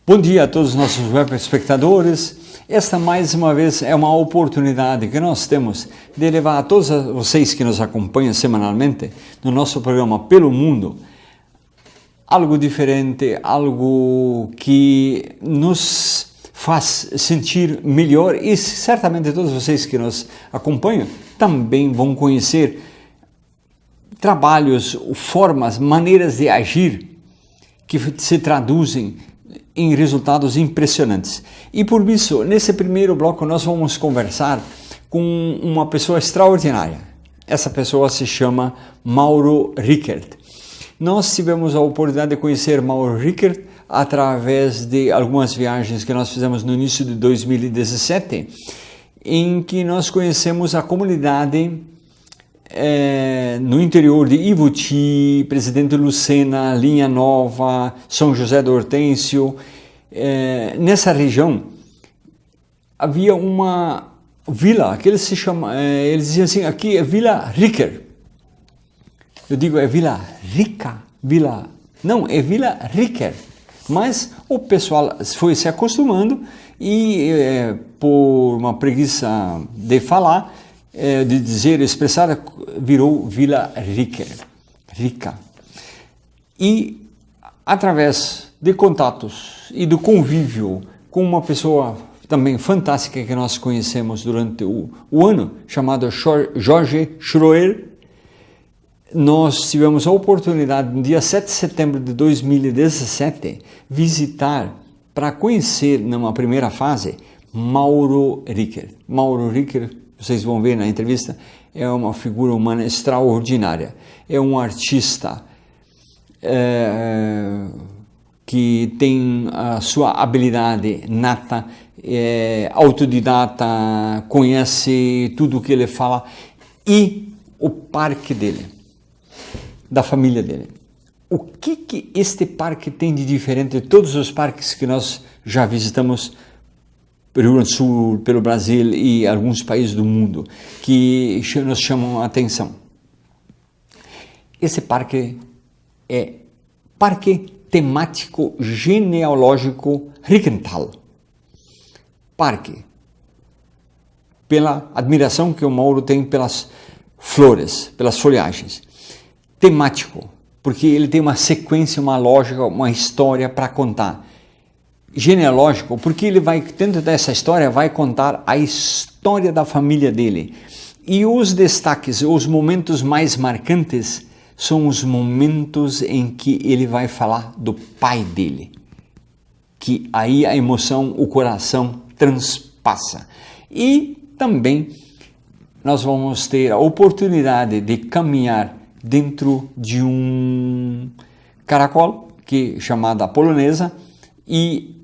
Bom dia a todos os nossos web espectadores. Esta mais uma vez é uma oportunidade que nós temos de levar a todos vocês que nos acompanham semanalmente no nosso programa Pelo Mundo algo diferente, algo que nos faz sentir melhor, e certamente todos vocês que nos acompanham também vão conhecer trabalhos, formas, maneiras de agir que se traduzem em resultados impressionantes. E por isso, nesse primeiro bloco, nós vamos conversar com uma pessoa extraordinária. Essa pessoa se chama Mauro Ricard. Nós tivemos a oportunidade de conhecer Mauro Ricard através de algumas viagens que nós fizemos no início de 2017, em que nós conhecemos a comunidade no interior de Ivuti, Presidente Lucena, Linha Nova, São José do Hortêncio. Nessa região havia uma vila que eles diziam assim: aqui é Vila Ricard. Eu digo, é Vila Rica, não, é Vila Ricard. Mas o pessoal foi se acostumando e por uma preguiça de falar, de dizer, expressar, virou Vila Rica. E através de contatos e do convívio com uma pessoa também fantástica que nós conhecemos durante o ano, chamado Jorge Schroer, nós tivemos a oportunidade, no dia 7 de setembro de 2017, visitar, para conhecer, numa primeira fase, Mauro Ricard. Mauro Ricard, vocês vão ver na entrevista, é uma figura humana extraordinária. É um artista que tem a sua habilidade nata, autodidata, conhece tudo o que ele fala, e o parque dele, da família dele. O que este parque tem de diferente de todos os parques que nós já visitamos pelo Rio Grande do Sul, pelo Brasil e alguns países do mundo, que nos chamam a atenção? Esse parque é Parque Temático Genealógico Rickenthal. Parque, pela admiração que o Mauro tem pelas flores, pelas folhagens. Temático, porque ele tem uma sequência, uma lógica, uma história para contar. Genealógico, porque ele vai, dentro dessa história, vai contar a história da família dele. E os destaques, os momentos mais marcantes, são os momentos em que ele vai falar do pai dele. Que aí a emoção, o coração transpassa. E também nós vamos ter a oportunidade de caminhar dentro de um caracol chamada polonesa, e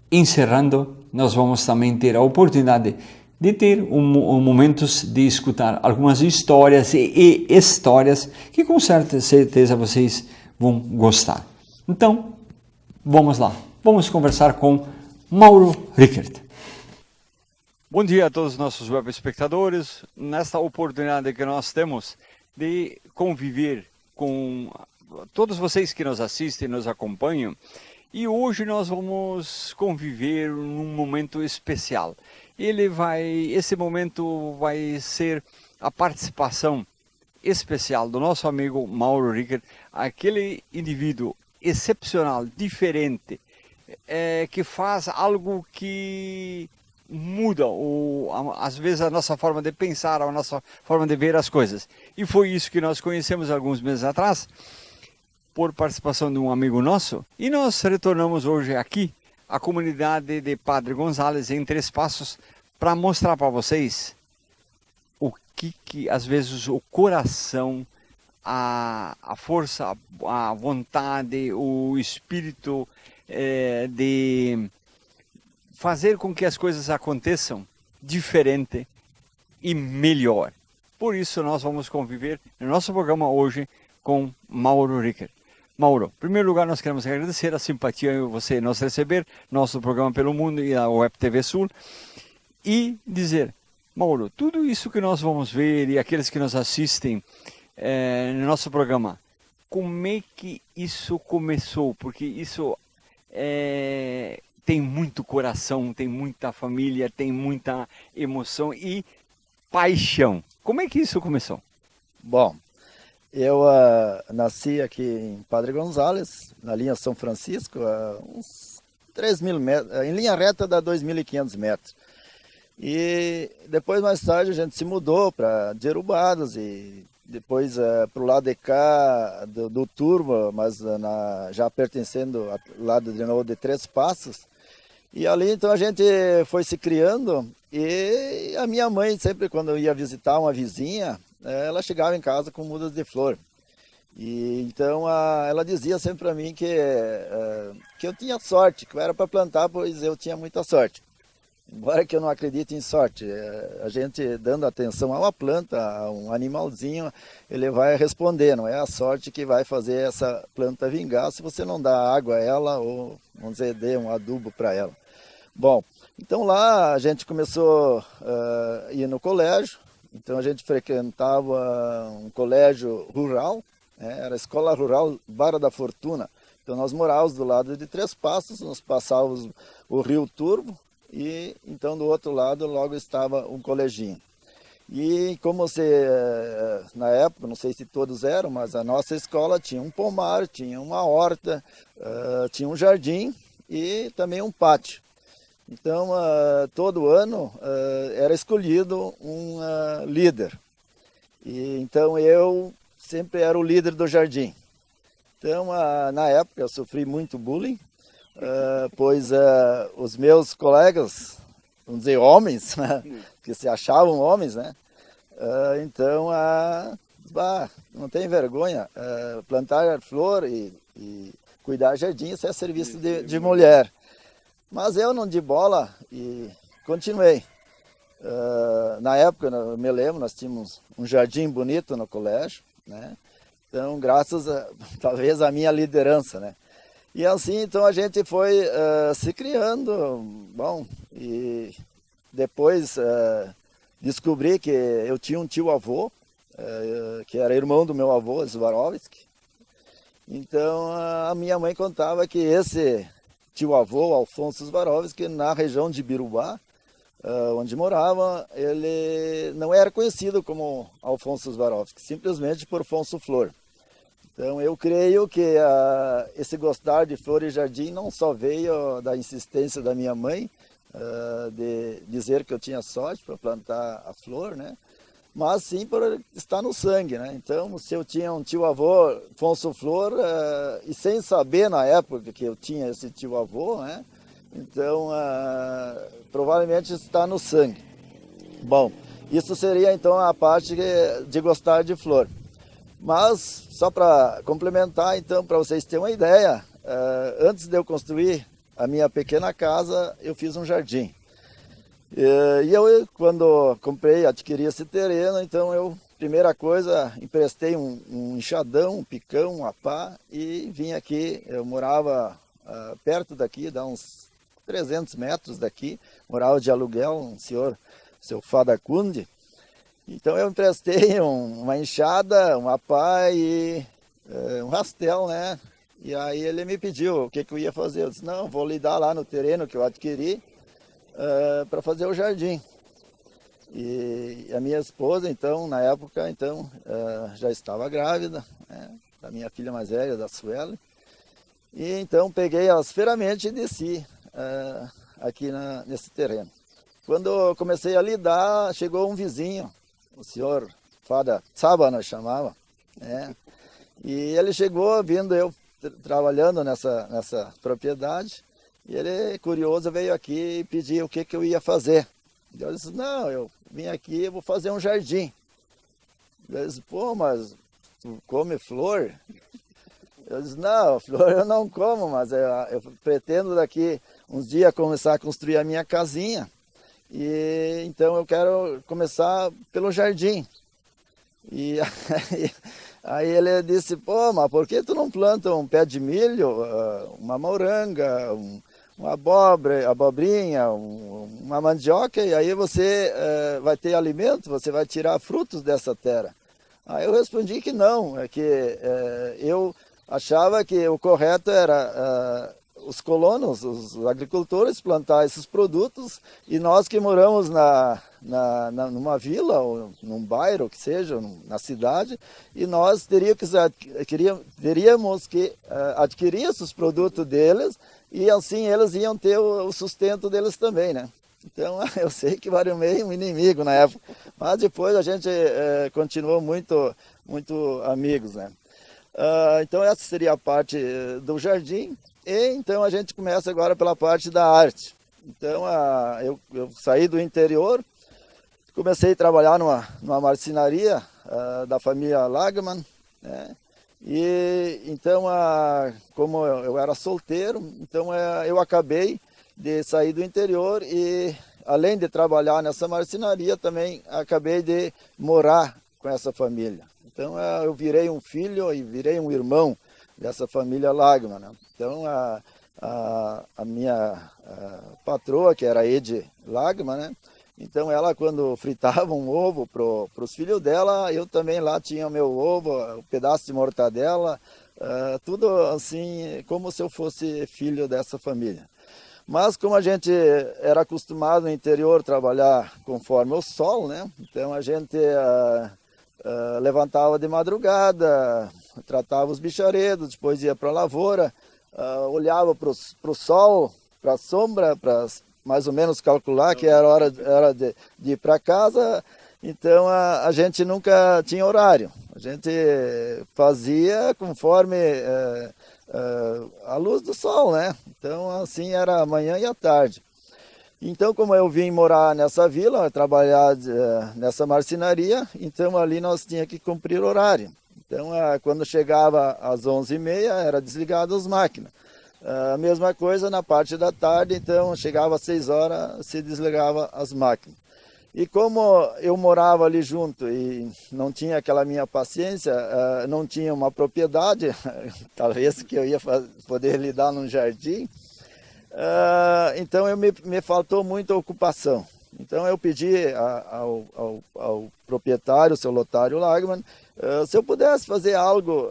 encerrando, nós vamos também ter a oportunidade de ter momentos de escutar algumas histórias e histórias que com certeza vocês vão gostar. Então, vamos lá, vamos conversar com Mauro Ricard. Bom dia a todos os nossos web espectadores. Nesta oportunidade que nós temos de conviver com todos vocês que nos assistem, nos acompanham, e hoje nós vamos conviver num momento especial. Esse momento vai ser a participação especial do nosso amigo Mauro Ricard, aquele indivíduo excepcional, diferente, que faz algo que muda, às vezes, a nossa forma de pensar, a nossa forma de ver as coisas. E foi isso que nós conhecemos alguns meses atrás, por participação de um amigo nosso, e nós retornamos hoje aqui, à comunidade de Padre Gonzales, em Três Passos, para mostrar para vocês o que às vezes o coração, a força, a vontade, o espírito de fazer com que as coisas aconteçam diferente e melhor. Por isso nós vamos conviver no nosso programa hoje com Mauro Ricard. Mauro, em primeiro lugar nós queremos agradecer a simpatia de você nos receber, nosso programa Pelo Mundo e a Web TV Sul, e dizer, Mauro, tudo isso que nós vamos ver e aqueles que nos assistem no nosso programa, como é que isso começou? Porque isso tem muito coração, tem muita família, tem muita emoção e paixão. Como é que isso começou? Bom, eu nasci aqui em Padre Gonzales, na linha São Francisco, a uns 3.000 metros, em linha reta dá 2.500 metros. E depois, mais tarde, a gente se mudou para Jerubadas e depois para o lado de cá do Turvo, mas já pertencendo ao lado de novo de Três Passos. E ali então a gente foi se criando e a minha mãe sempre quando eu ia visitar uma vizinha, ela chegava em casa com mudas de flor. E então ela dizia sempre para mim que eu tinha sorte, que eu era para plantar, pois eu tinha muita sorte. Embora que eu não acredite em sorte, a gente dando atenção a uma planta, a um animalzinho, ele vai responder, não é a sorte que vai fazer essa planta vingar se você não dá água a ela ou, vamos dizer, dê um adubo para ela. Bom, então lá a gente começou a ir no colégio, então a gente frequentava um colégio rural, era a Escola Rural Barra da Fortuna. Então nós morávamos do lado de Três Passos, nós passávamos o Rio Turvo, e então do outro lado logo estava um coleginho. E como você, na época, não sei se todos eram, mas a nossa escola tinha um pomar, tinha uma horta, tinha um jardim e também um pátio. Então todo ano era escolhido um líder. E então eu sempre era o líder do jardim. Então na época eu sofri muito bullying, pois os meus colegas, vamos dizer homens, que se achavam homens, né? Então, não tem vergonha, plantar flor e cuidar jardim, isso é serviço de mulher. Mas eu não dei bola e continuei. Na época, eu me lembro, nós tínhamos um jardim bonito no colégio, né? Então, graças talvez à minha liderança, né? E assim, então, a gente foi se criando, bom, e depois descobri que eu tinha um tio-avô, que era irmão do meu avô, Swarovski. Então, a minha mãe contava que esse tio-avô, Alfonso Swarovski, na região de Birubá, onde morava, ele não era conhecido como Alfonso Swarovski, simplesmente por Afonso Flor. Então eu creio que esse gostar de flor e jardim não só veio da insistência da minha mãe, de dizer que eu tinha sorte para plantar a flor, né? Mas sim por estar no sangue, né? Então se eu tinha um tio-avô, Afonso Flor, e sem saber na época que eu tinha esse tio-avô, né? Então provavelmente está no sangue. Bom, isso seria então a parte de gostar de flor. Mas, só para complementar, então, para vocês terem uma ideia, antes de eu construir a minha pequena casa, eu fiz um jardim. E eu, quando comprei, adquiri esse terreno, então eu, primeira coisa, emprestei um enxadão, um picão, uma pá, e vim aqui. Eu morava perto daqui, dá uns 300 metros daqui, morava de aluguel, um senhor, seu Fada Kunde. Então eu emprestei uma enxada, uma pá e um rastel, né? E aí ele me pediu o que eu ia fazer. Eu disse, não, vou lidar lá no terreno que eu adquiri para fazer o jardim. E a minha esposa, então, na época, então, já estava grávida, né, da minha filha mais velha, da Sueli. E então peguei as ferramentas e desci aqui nesse terreno. Quando eu comecei a lidar, chegou um vizinho, o senhor Fada Tsaba, nós chamava, né? E ele chegou, vindo eu trabalhando nessa propriedade, e ele, curioso, veio aqui e pediu o que eu ia fazer. Eu disse, não, eu vim aqui e vou fazer um jardim. Ele disse, pô, mas tu come flor? Eu disse, não, flor eu não como, mas eu pretendo daqui uns dias começar a construir a minha casinha. E então eu quero começar pelo jardim. E aí ele disse, pô, mas por que tu não planta um pé de milho, uma moranga, uma abobrinha, uma mandioca, e aí você vai ter alimento, você vai tirar frutos dessa terra. Aí eu respondi que não, é que eu achava que o correto era os colonos, os agricultores plantar esses produtos, e nós que moramos numa vila ou num bairro, que seja, na cidade, e nós teríamos que adquirir esses produtos deles, e assim eles iam ter o sustento deles também, né? Então eu sei que era meio um inimigo na época, mas depois a gente continuou muito amigos, né? Então essa seria a parte do jardim. E então a gente começa agora pela parte da arte. Então eu saí do interior, comecei a trabalhar numa marcenaria da família Lagman, né? E então, como eu era solteiro, então eu acabei de sair do interior e, além de trabalhar nessa marcenaria, também acabei de morar com essa família. Então eu virei um filho e virei um irmão dessa família Lagman, né? Então a minha patroa, que era Ede Lagman, né? Então ela, quando fritava um ovo para os filhos dela, eu também lá tinha o meu ovo, um pedaço de mortadela, tudo assim como se eu fosse filho dessa família. Mas como a gente era acostumado no interior trabalhar conforme o sol, né? Então a gente levantava de madrugada, tratava os bicharedos, depois ia para a lavoura, olhava para o sol, para a sombra, para mais ou menos calcular que era hora de ir para casa. Então a gente nunca tinha horário, a gente fazia conforme a luz do sol, né? Então assim era a manhã e a tarde. Então, como eu vim morar nessa vila, trabalhar nessa marcenaria, então ali nós tínhamos que cumprir horário. Então, quando chegava às 11h30, era desligado as máquinas. A mesma coisa na parte da tarde, então chegava às 6 horas, se desligava as máquinas. E como eu morava ali junto e não tinha aquela minha paciência, não tinha uma propriedade, talvez que eu ia poder lidar num jardim, então me faltou muita ocupação. Então eu pedi ao proprietário, o seu Lotário Lagman, se eu pudesse fazer algo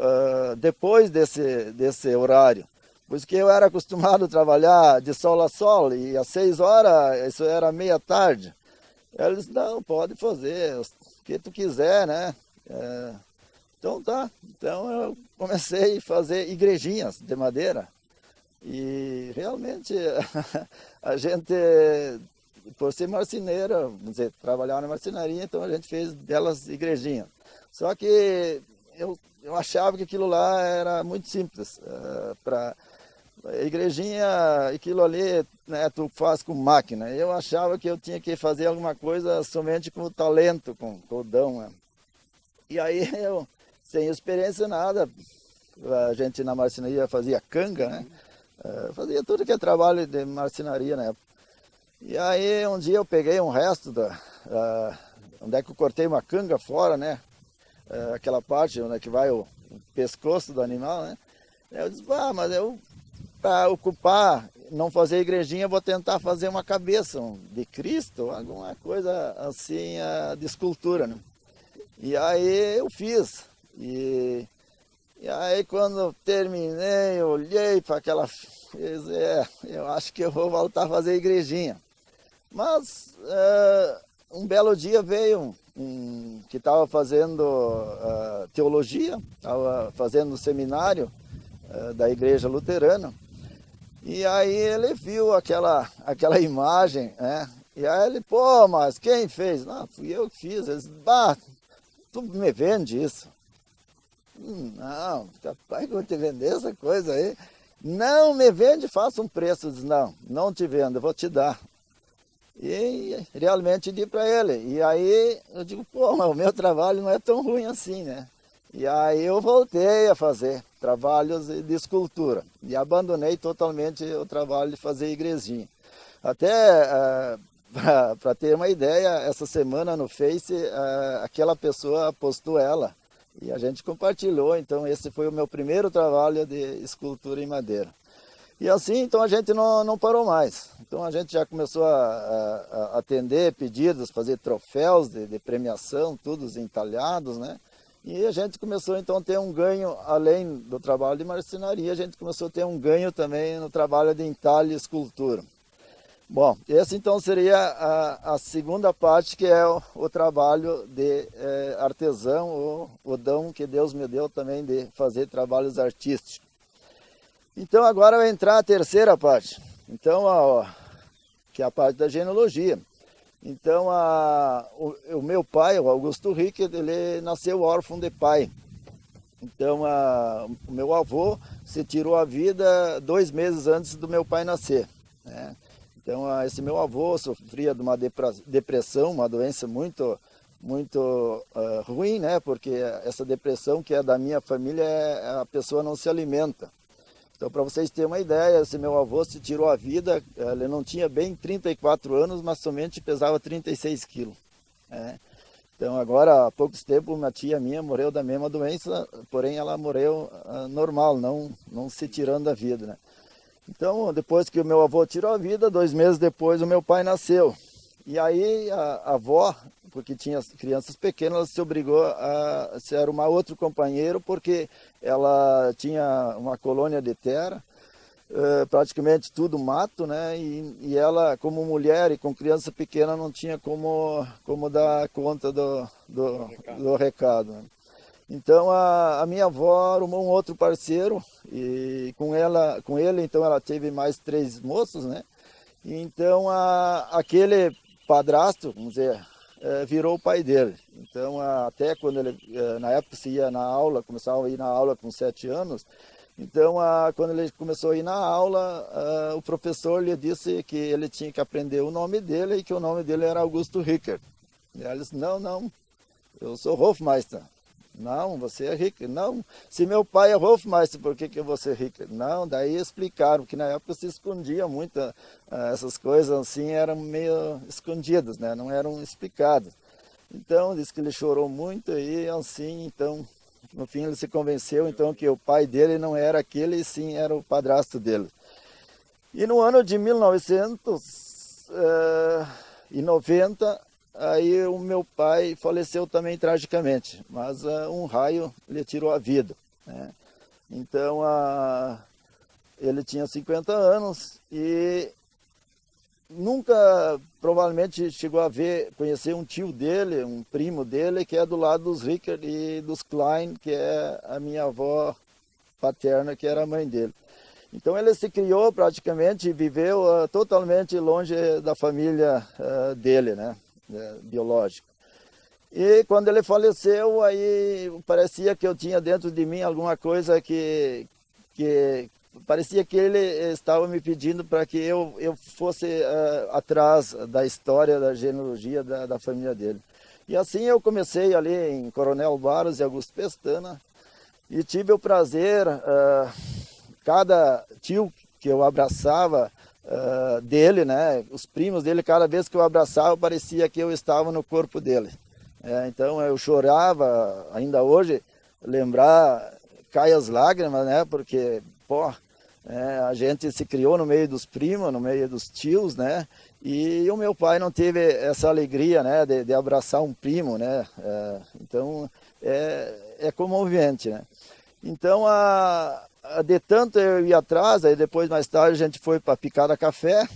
depois desse horário. Porque eu era acostumado a trabalhar de sol a sol, e às 6 horas, isso era meia-tarde. Ele disse, não, pode fazer o que tu quiser, né? Então tá. Então eu comecei a fazer igrejinhas de madeira. E realmente a gente, por ser marceneiro, vamos dizer, trabalhar na marcenaria, então a gente fez belas igrejinhas. Só que eu achava que aquilo lá era muito simples. Para a igrejinha, aquilo ali, né, tu faz com máquina. Eu achava que eu tinha que fazer alguma coisa somente com o talento, com o dom, né? E aí eu, sem experiência nada, a gente na marcenaria fazia canga, né? Fazia tudo que é trabalho de marcenaria na época. E aí um dia eu peguei um resto onde é que eu cortei uma canga fora, né? Aquela parte onde é que vai o pescoço do animal, né? Eu disse, mas eu, para ocupar, não fazer igrejinha, vou tentar fazer uma cabeça de Cristo, alguma coisa assim de escultura, né? E aí eu fiz. E aí quando terminei, eu olhei para aquela... eu acho que eu vou voltar a fazer igrejinha. Mas um belo dia veio um que estava fazendo teologia, estava fazendo seminário da igreja luterana. E aí ele viu aquela imagem, né? E aí ele, mas quem fez? Não, fui eu que fiz. Ele disse, tu me vende isso? Não, capaz que eu vou te vender essa coisa aí. Não me vende, faça um preço. Eu disse, não te vendo, eu vou te dar. E realmente dei para ele. E aí eu digo, mas o meu trabalho não é tão ruim assim, né? E aí eu voltei a fazer trabalhos de escultura. E abandonei totalmente o trabalho de fazer igrejinha. Até para ter uma ideia, essa semana no Face, aquela pessoa postou ela. E a gente compartilhou, então esse foi o meu primeiro trabalho de escultura em madeira. E assim, então a gente não parou mais. Então a gente já começou a atender pedidos, fazer troféus de premiação, todos entalhados, né? E a gente começou então a ter um ganho, além do trabalho de marcenaria, a gente começou a ter um ganho também no trabalho de entalhe e escultura. Bom, esse então seria a segunda parte, que é o trabalho de artesão, o dom que Deus me deu também de fazer trabalhos artísticos. Então agora vai entrar a terceira parte, então, que é a parte da genealogia. Então o meu pai, o Augusto Ricker, ele nasceu órfão de pai. Então o meu avô se tirou a vida 2 meses antes do meu pai nascer, né? Então, esse meu avô sofria de uma depressão, uma doença muito ruim, né? Porque essa depressão que é da minha família, a pessoa não se alimenta. Então, para vocês terem uma ideia, esse meu avô se tirou a vida, ele não tinha bem 34 anos, mas somente pesava 36 quilos, né? Então, agora, há poucos tempos, uma tia minha morreu da mesma doença, porém ela morreu normal, não se tirando a vida, né? Então, depois que o meu avô tirou a vida, 2 meses depois o meu pai nasceu. E aí a avó, porque tinha crianças pequenas, ela se obrigou a se arrumar outro companheiro, porque ela tinha uma colônia de terra, praticamente tudo mato, né? E ela, como mulher e com criança pequena, não tinha como dar conta do recado, né? Então a minha avó arrumou um outro parceiro e com ele então ela teve mais 3 moços, né? E então aquele padrasto, vamos dizer, virou o pai dele. Então até quando ele na época se ia na aula, começava a ir na aula com 7 anos. Então quando ele começou a ir na aula, o professor lhe disse que ele tinha que aprender o nome dele e que o nome dele era Augusto Ricker. E ele disse: não, eu sou Hofmeister. Não, você é Ricker. Não, se meu pai é Hofmeister, por que eu vou ser Ricker? Não, daí explicaram que na época se escondia muito, essas coisas assim eram meio escondidas, né? Não eram explicadas. Então, disse que ele chorou muito e assim, então, no fim ele se convenceu então que o pai dele não era aquele, e sim era o padrasto dele. E no ano de 1990, aí o meu pai faleceu também tragicamente, mas um raio lhe tirou a vida, né? Então ele tinha 50 anos e nunca provavelmente chegou a conhecer um tio dele, um primo dele, que é do lado dos Ricker e dos Klein, que é a minha avó paterna, que era a mãe dele. Então ele se criou praticamente e viveu totalmente longe da família dele, né? Biológico. E quando ele faleceu, aí parecia que eu tinha dentro de mim alguma coisa que parecia que ele estava me pedindo para que eu fosse atrás da história, da genealogia da família dele. E assim eu comecei ali em Coronel Barros e Augusto Pestana e tive o prazer, cada tio que eu abraçava, dele, né? Os primos dele, cada vez que eu abraçava, parecia que eu estava no corpo dele. Então eu chorava, ainda hoje, lembrar, cai as lágrimas, né? Porque, pô, a gente se criou no meio dos primos, no meio dos tios, né? E o meu pai não teve essa alegria, né? De abraçar um primo, né? Então é comovente, né? Então de tanto eu ir atrás, aí depois mais tarde a gente foi para Picada Café,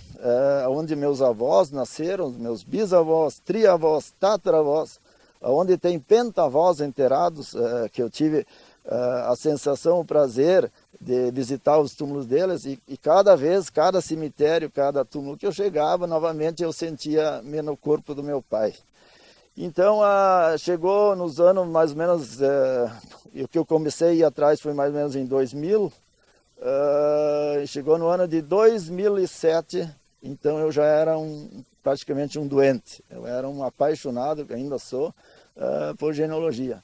onde meus avós nasceram, meus bisavós, triavós, tataravós, onde tem pentavós enterrados, que eu tive a sensação, o prazer de visitar os túmulos deles, e cada vez, cada cemitério, cada túmulo que eu chegava, novamente eu sentia-me no corpo do meu pai. Então, chegou nos anos mais ou menos, o que eu comecei a ir atrás foi mais ou menos em 2000, chegou no ano de 2007, então eu já era praticamente um doente. Eu era um apaixonado, ainda sou, por genealogia.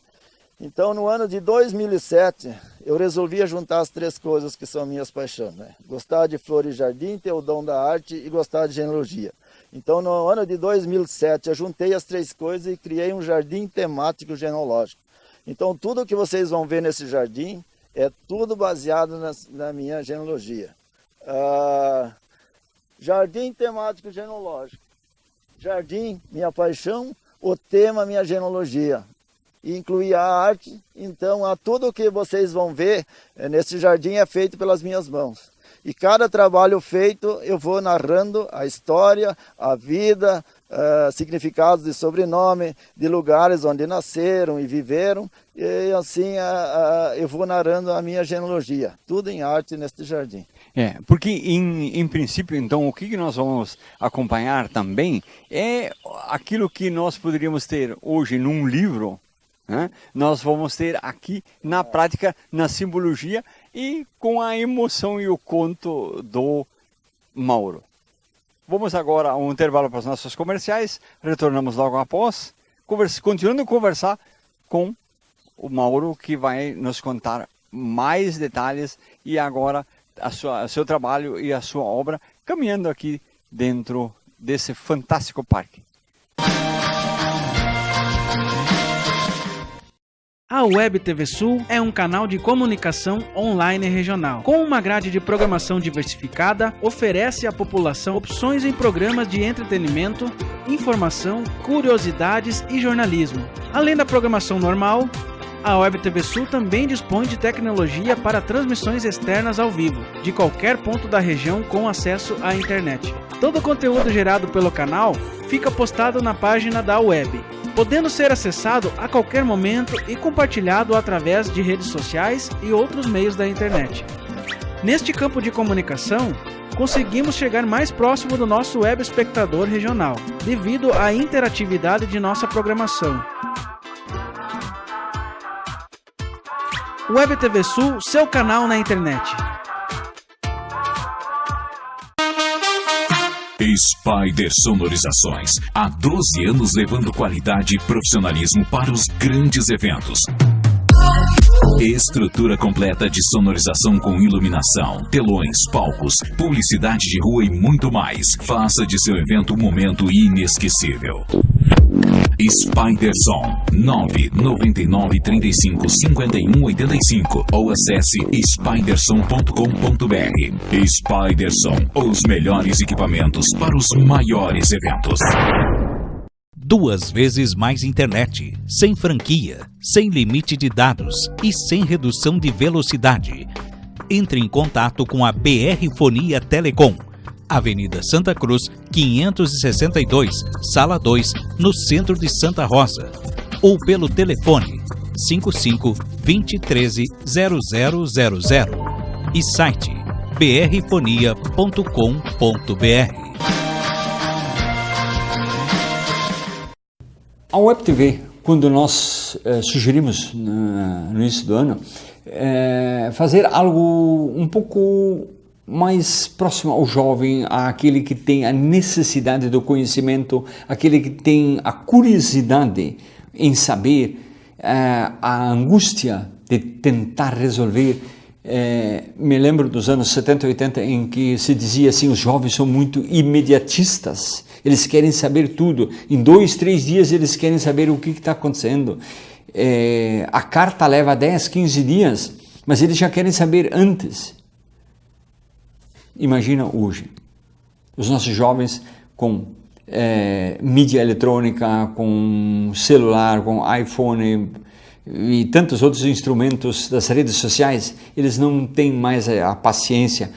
Então, no ano de 2007, eu resolvi juntar as 3 coisas que são minhas paixões, né? Gostar de flores e jardim, ter o dom da arte e gostar de genealogia. Então, no ano de 2007, eu juntei as 3 coisas e criei um jardim temático genealógico. Então, tudo que vocês vão ver nesse jardim é tudo baseado na minha genealogia. Jardim temático genealógico. Jardim, minha paixão, o tema, minha genealogia. e incluir a arte. Então, tudo que vocês vão ver nesse jardim é feito pelas minhas mãos. E cada trabalho feito, eu vou narrando a história, a vida, significados de sobrenome, de lugares onde nasceram e viveram. E assim eu vou narrando a minha genealogia. Tudo em arte neste jardim. Porque em princípio, então, o que nós vamos acompanhar também é aquilo que nós poderíamos ter hoje num livro, né? Nós vamos ter aqui na prática, na simbologia e com a emoção e o conto do Mauro. Vamos agora a um intervalo para os nossos comerciais, retornamos logo após, continuando a conversar com o Mauro, que vai nos contar mais detalhes e agora o seu trabalho e a sua obra caminhando aqui dentro desse fantástico parque. A Web TV Sul é um canal de comunicação online regional. Com uma grade de programação diversificada, oferece à população opções em programas de entretenimento, informação, curiosidades e jornalismo. Além da programação normal, a Web TV Sul também dispõe de tecnologia para transmissões externas ao vivo, de qualquer ponto da região com acesso à internet. Todo o conteúdo gerado pelo canal fica postado na página da web, podendo ser acessado a qualquer momento e compartilhado através de redes sociais e outros meios da internet. Neste campo de comunicação, conseguimos chegar mais próximo do nosso web espectador regional, devido à interatividade de nossa programação. Web TV Sul, seu canal na internet. Spider Sonorizações, há 12 anos levando qualidade e profissionalismo para os grandes eventos. Estrutura completa de sonorização com iluminação, telões, palcos, publicidade de rua e muito mais. Faça de seu evento um momento inesquecível. Spiderson 999 35 51 85 ou acesse spiderson.com.br. Spiderson, os melhores equipamentos para os maiores eventos. 2 vezes mais internet, sem franquia, sem limite de dados e sem redução de velocidade. Entre em contato com a BR Fonia Telecom, Avenida Santa Cruz, 562, Sala 2, no centro de Santa Rosa, ou pelo telefone 55 2013 0000 e site brfonia.com.br. A Web TV, quando nós sugerimos no início do ano fazer algo um pouco mais próximo ao jovem, àquele que tem a necessidade do conhecimento, aquele que tem a curiosidade em saber, a angústia de tentar resolver. Me lembro dos anos 70 e 80 em que se dizia assim, os jovens são muito imediatistas, eles querem saber tudo, em 2, 3 dias eles querem saber o que está acontecendo. A carta leva 10, 15 dias, mas eles já querem saber antes. Imagina hoje, os nossos jovens com mídia eletrônica, com celular, com iPhone e tantos outros instrumentos das redes sociais, eles não têm mais a paciência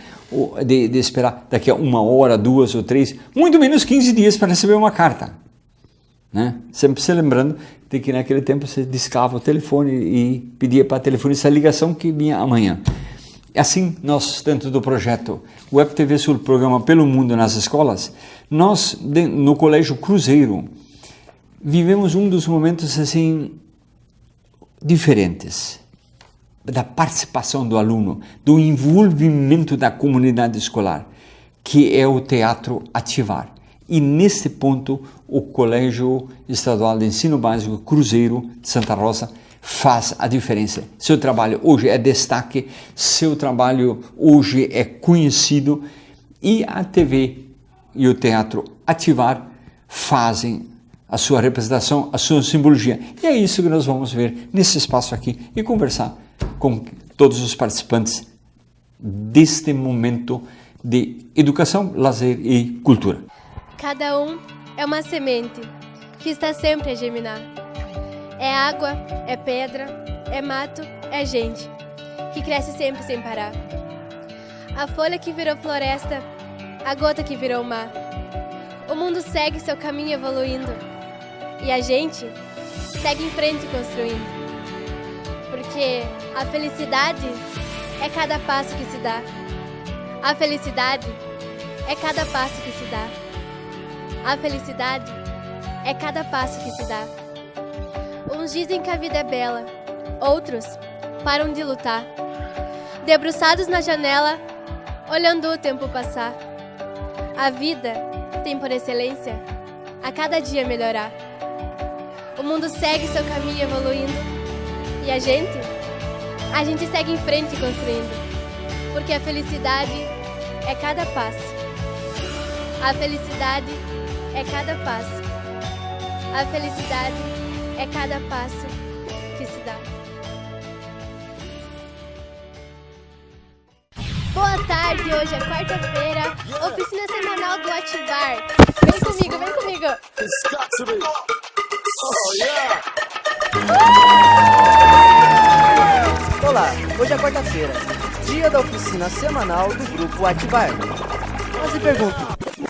de esperar daqui a 1 hora, 2 ou 3, muito menos 15 dias para receber uma carta, né? Sempre se lembrando de que naquele tempo você discava o telefone e pedia para a telefonista a ligação que vinha amanhã. Assim, nós, dentro do projeto Web TV Sul, programa Pelo Mundo nas Escolas, nós, no Colégio Cruzeiro, vivemos um dos momentos assim diferentes da participação do aluno, do envolvimento da comunidade escolar, que é o Teatro Ativar. E nesse ponto, o Colégio Estadual de Ensino Básico Cruzeiro de Santa Rosa faz a diferença. Seu trabalho hoje é destaque, seu trabalho hoje é conhecido e a TV e o Teatro Ativar fazem a sua representação, a sua simbologia. E é isso que nós vamos ver nesse espaço aqui e conversar com todos os participantes deste momento de educação, lazer e cultura. Cada um é uma semente que está sempre a germinar. É água, é pedra, é mato, é gente, que cresce sempre sem parar. A folha que virou floresta, a gota que virou mar. O mundo segue seu caminho evoluindo e a gente segue em frente construindo. Porque a felicidade é cada passo que se dá. A felicidade é cada passo que se dá. A felicidade é cada passo que se dá. Uns dizem que a vida é bela, outros param de lutar, debruçados na janela, olhando o tempo passar. A vida tem por excelência a cada dia melhorar. O mundo segue seu caminho evoluindo e a gente segue em frente construindo, porque a felicidade é cada passo. A felicidade é cada passo. A felicidade é cada passo que se dá. Boa tarde, hoje é quarta-feira, oficina semanal do Ativar. Vem comigo, vem comigo. Olá, hoje é quarta-feira, dia da oficina semanal do grupo Ativar. Mas se pergunto,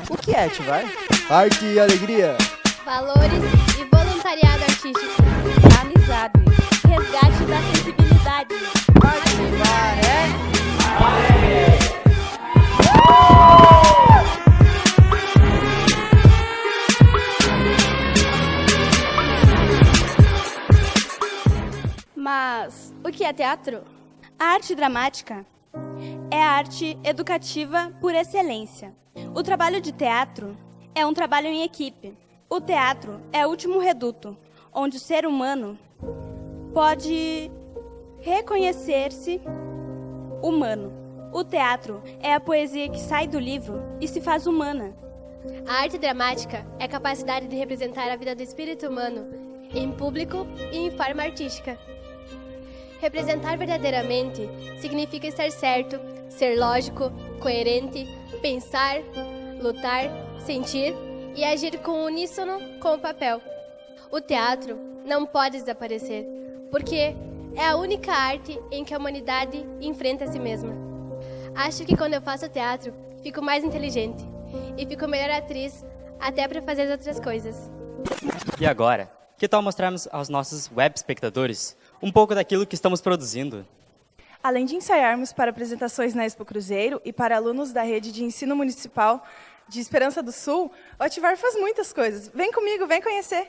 o que é Ativar? Arte e alegria. Valores e voluntariado artístico. Amizade, resgate da sensibilidade. Ativar é... Mas o que é teatro? A arte dramática é a arte educativa por excelência. O trabalho de teatro é um trabalho em equipe. O teatro é o último reduto, onde o ser humano pode reconhecer-se humano. O teatro é a poesia que sai do livro e se faz humana. A arte dramática é a capacidade de representar a vida do espírito humano em público e em forma artística. Representar verdadeiramente significa estar certo, ser lógico, coerente, pensar, lutar, sentir e agir com uníssono com o papel. O teatro não pode desaparecer, porque é a única arte em que a humanidade enfrenta a si mesma. Acho que quando eu faço teatro, fico mais inteligente e fico melhor atriz até para fazer as outras coisas. E agora, que tal mostrarmos aos nossos web espectadores um pouco daquilo que estamos produzindo? Além de ensaiarmos para apresentações na Expo Cruzeiro e para alunos da rede de ensino municipal de Esperança do Sul, o Ativar faz muitas coisas. Vem comigo, vem conhecer!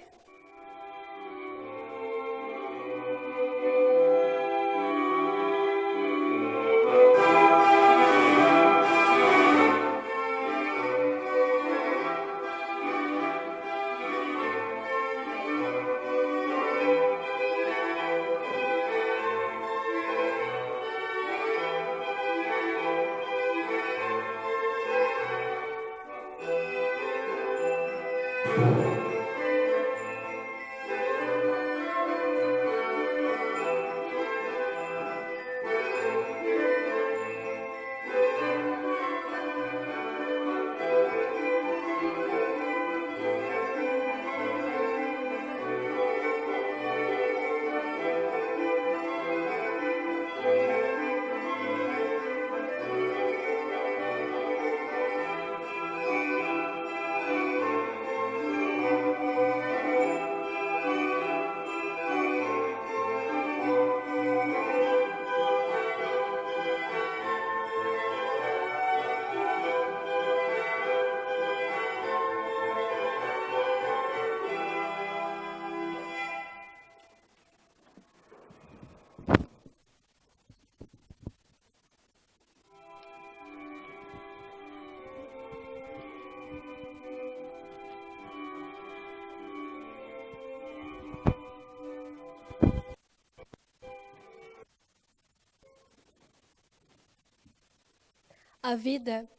A vida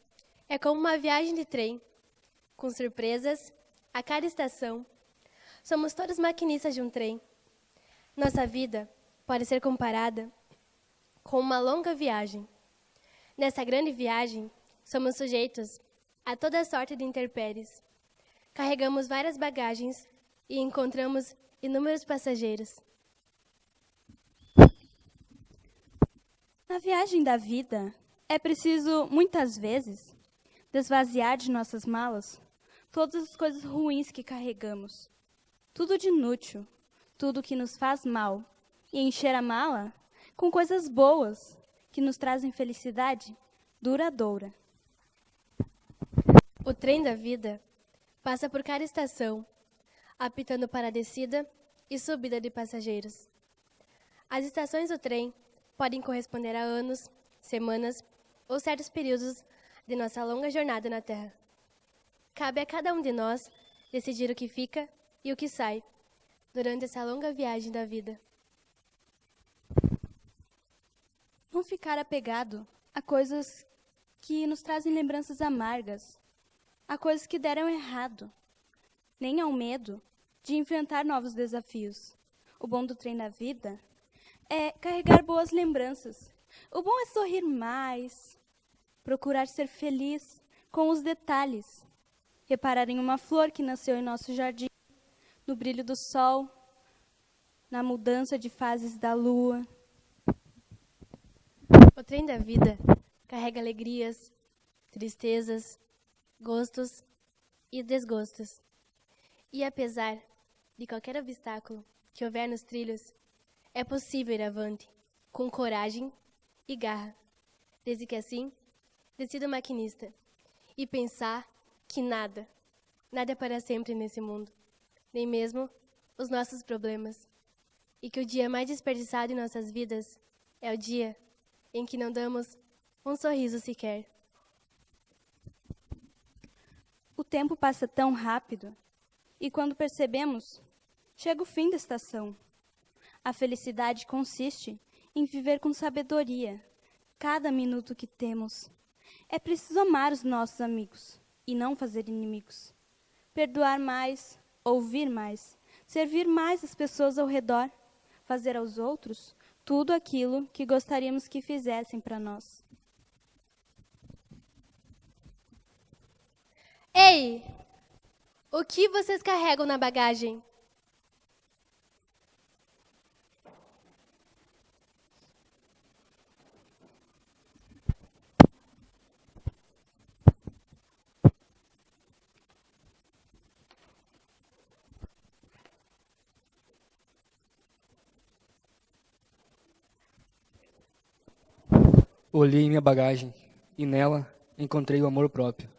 é como uma viagem de trem, com surpresas a cada estação. Somos todos maquinistas de um trem. Nossa vida pode ser comparada com uma longa viagem. Nessa grande viagem, somos sujeitos a toda sorte de intempéries. Carregamos várias bagagens e encontramos inúmeros passageiros. Na viagem da vida, é preciso, muitas vezes, desvaziar de nossas malas todas as coisas ruins que carregamos, tudo de inútil, tudo que nos faz mal, e encher a mala com coisas boas que nos trazem felicidade duradoura. O trem da vida passa por cada estação, apitando para a descida e subida de passageiros. As estações do trem podem corresponder a anos, semanas ou certos períodos de nossa longa jornada na Terra. Cabe a cada um de nós decidir o que fica e o que sai durante essa longa viagem da vida. Não ficar apegado a coisas que nos trazem lembranças amargas, a coisas que deram errado, nem ao medo de enfrentar novos desafios. O bom do trem da vida é carregar boas lembranças. O bom é sorrir mais, procurar ser feliz com os detalhes, reparar em uma flor que nasceu em nosso jardim, no brilho do sol, na mudança de fases da lua. O trem da vida carrega alegrias, tristezas, gostos e desgostos. E apesar de qualquer obstáculo que houver nos trilhos, é possível ir avante, com coragem e garra, desde que assim decida o maquinista e pensar que nada é para sempre nesse mundo, nem mesmo os nossos problemas, e que o dia mais desperdiçado em nossas vidas é o dia em que não damos um sorriso sequer. O tempo passa tão rápido, e quando percebemos, chega o fim da estação. A felicidade consiste em viver com sabedoria cada minuto que temos. É preciso amar os nossos amigos e não fazer inimigos. Perdoar mais, ouvir mais, servir mais as pessoas ao redor, fazer aos outros tudo aquilo que gostaríamos que fizessem para nós. Ei! O que vocês carregam na bagagem? Olhei minha bagagem e nela encontrei o amor próprio.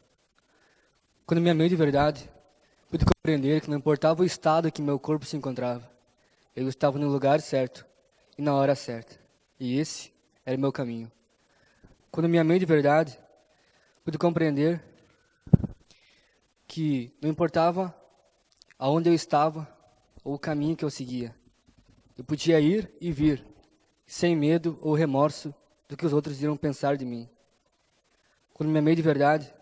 Quando me amei de verdade, pude compreender que não importava o estado em que meu corpo se encontrava, eu estava no lugar certo e na hora certa. E esse era o meu caminho. Quando me amei de verdade, pude compreender que não importava aonde eu estava ou o caminho que eu seguia. Eu podia ir e vir, sem medo ou remorso do que os outros iriam pensar de mim. Quando me amei de verdade,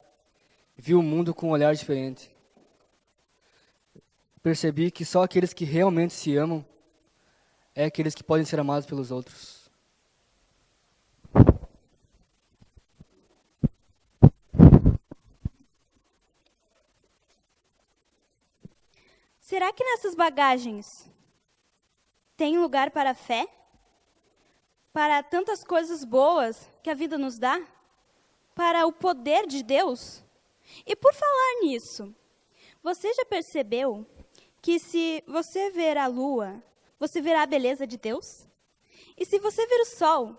vi o mundo com um olhar diferente. Percebi que só aqueles que realmente se amam é aqueles que podem ser amados pelos outros. Será que nessas bagagens tem lugar para a fé? Para tantas coisas boas que a vida nos dá? Para o poder de Deus? E por falar nisso, você já percebeu que se você ver a lua, você verá a beleza de Deus? E se você ver o sol,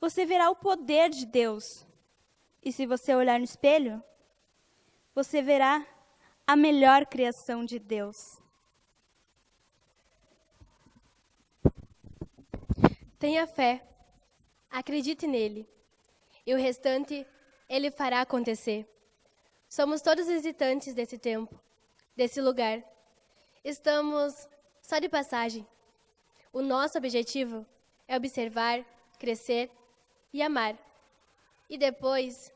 você verá o poder de Deus? E se você olhar no espelho, você verá a melhor criação de Deus. Tenha fé, acredite nele, e o restante ele fará acontecer. Somos todos visitantes desse tempo, desse lugar. Estamos só de passagem. O nosso objetivo é observar, crescer e amar. E depois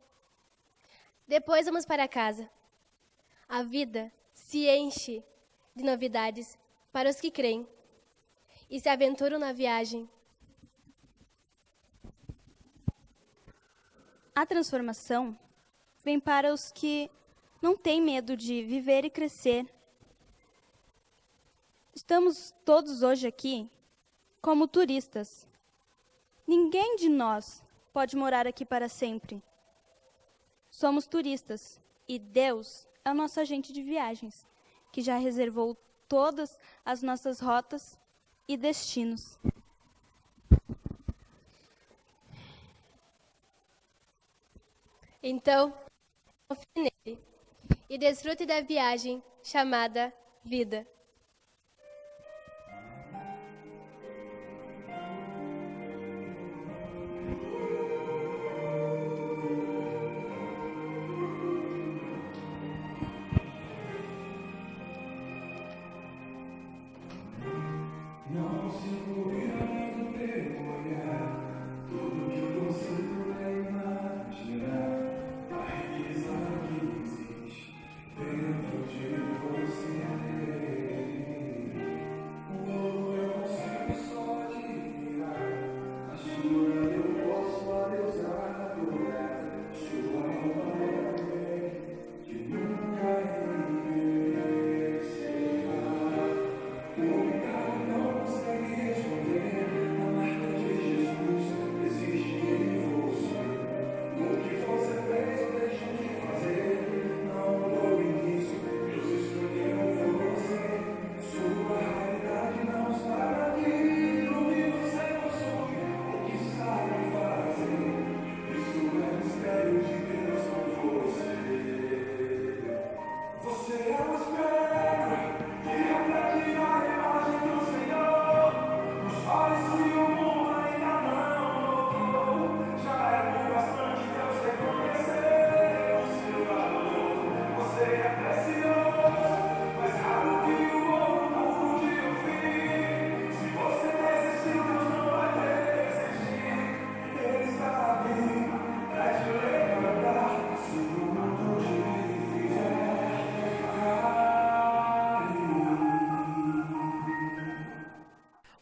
vamos para casa. A vida se enche de novidades para os que creem e se aventuram na viagem. A transformação vem para os que não têm medo de viver e crescer. Estamos todos hoje aqui como turistas. Ninguém de nós pode morar aqui para sempre. Somos turistas e Deus é o nosso agente de viagens, que já reservou todas as nossas rotas e destinos. Então, confie nele e desfrute da viagem chamada vida.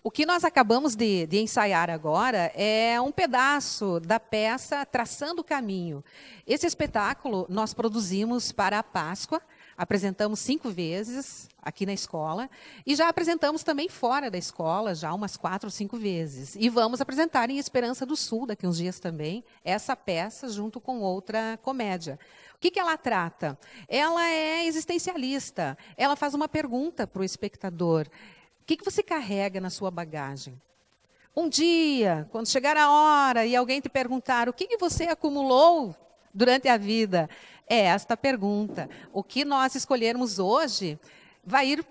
O que nós acabamos de ensaiar agora é um pedaço da peça Traçando o Caminho. Esse espetáculo nós produzimos para a Páscoa, apresentamos 5 vezes aqui na escola e já apresentamos também fora da escola, já umas 4 ou 5 vezes. E vamos apresentar em Esperança do Sul, daqui uns dias também, essa peça junto com outra comédia. O que ela trata? Ela é existencialista, ela faz uma pergunta para o espectador. O que você carrega na sua bagagem? Um dia, quando chegar a hora e alguém te perguntar o que você acumulou durante a vida, é esta pergunta. O que nós escolhermos hoje vai ir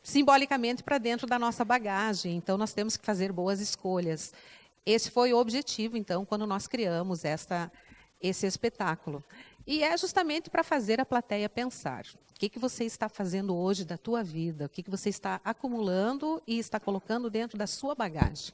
simbolicamente para dentro da nossa bagagem. Então, nós temos que fazer boas escolhas. Esse foi o objetivo, então, quando nós criamos esse espetáculo. E é justamente para fazer a plateia pensar. O que você está fazendo hoje da tua vida? O que você está acumulando e está colocando dentro da sua bagagem?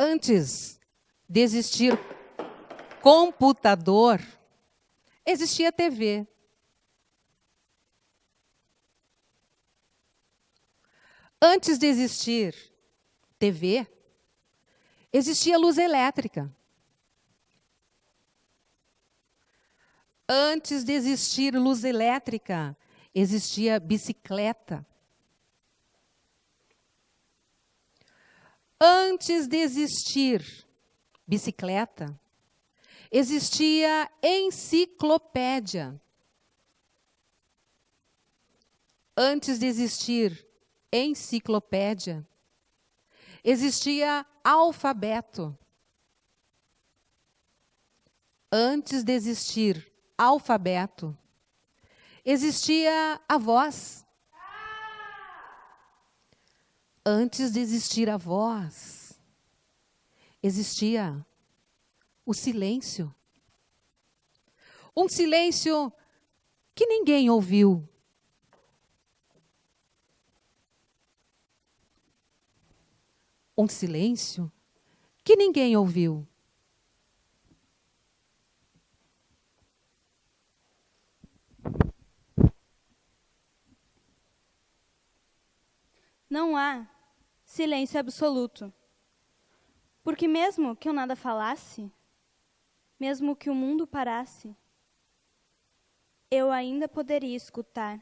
Antes de existir computador, existia TV. Antes de existir TV, existia luz elétrica. Antes de existir luz elétrica, existia bicicleta. Antes de existir bicicleta, existia enciclopédia. Antes de existir enciclopédia, existia alfabeto. Antes de existir alfabeto, existia a voz. Antes de existir a voz, existia o silêncio. Um silêncio que ninguém ouviu. Um silêncio que ninguém ouviu. Não há silêncio absoluto. Porque mesmo que eu nada falasse, mesmo que o mundo parasse, eu ainda poderia escutar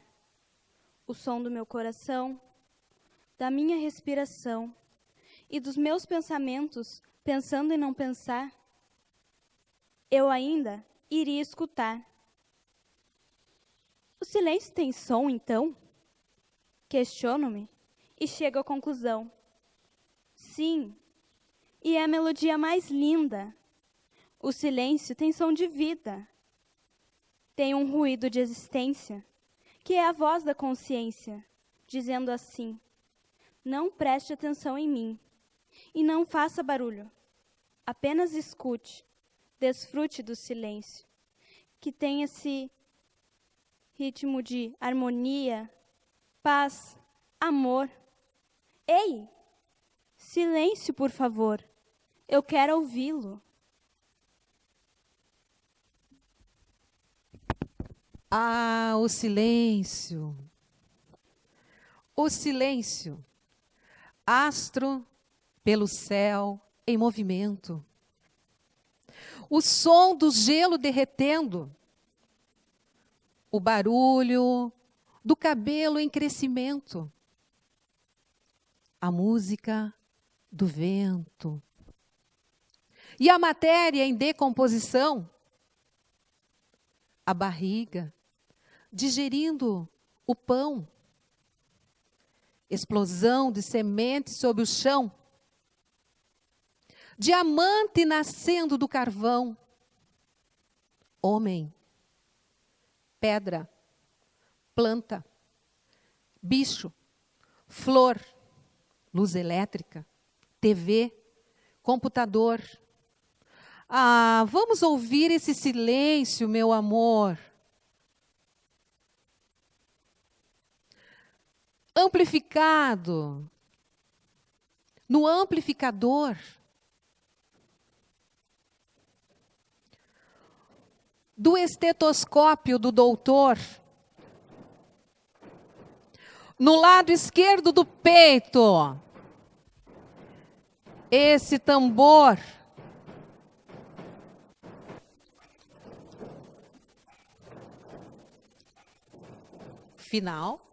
o som do meu coração, da minha respiração e dos meus pensamentos, pensando em não pensar. Eu ainda iria escutar. O silêncio tem som, então? Questiono-me e chego à conclusão. Sim, e é a melodia mais linda. O silêncio tem som de vida. Tem um ruído de existência, que é a voz da consciência, dizendo assim: não preste atenção em mim e não faça barulho. Apenas escute, desfrute do silêncio, que tem esse ritmo de harmonia, paz, amor. Ei, silêncio, por favor. Eu quero ouvi-lo. Ah, o silêncio. O silêncio. Astro pelo céu em movimento. O som do gelo derretendo. O barulho do cabelo em crescimento. A música do vento. E a matéria em decomposição. A barriga digerindo o pão. Explosão de semente sob o chão. Diamante nascendo do carvão. Homem, pedra, planta, bicho, flor, luz elétrica, TV, computador. Ah, vamos ouvir esse silêncio, meu amor. Amplificado, no amplificador. Do estetoscópio do doutor. No lado esquerdo do peito. Esse tambor. Final.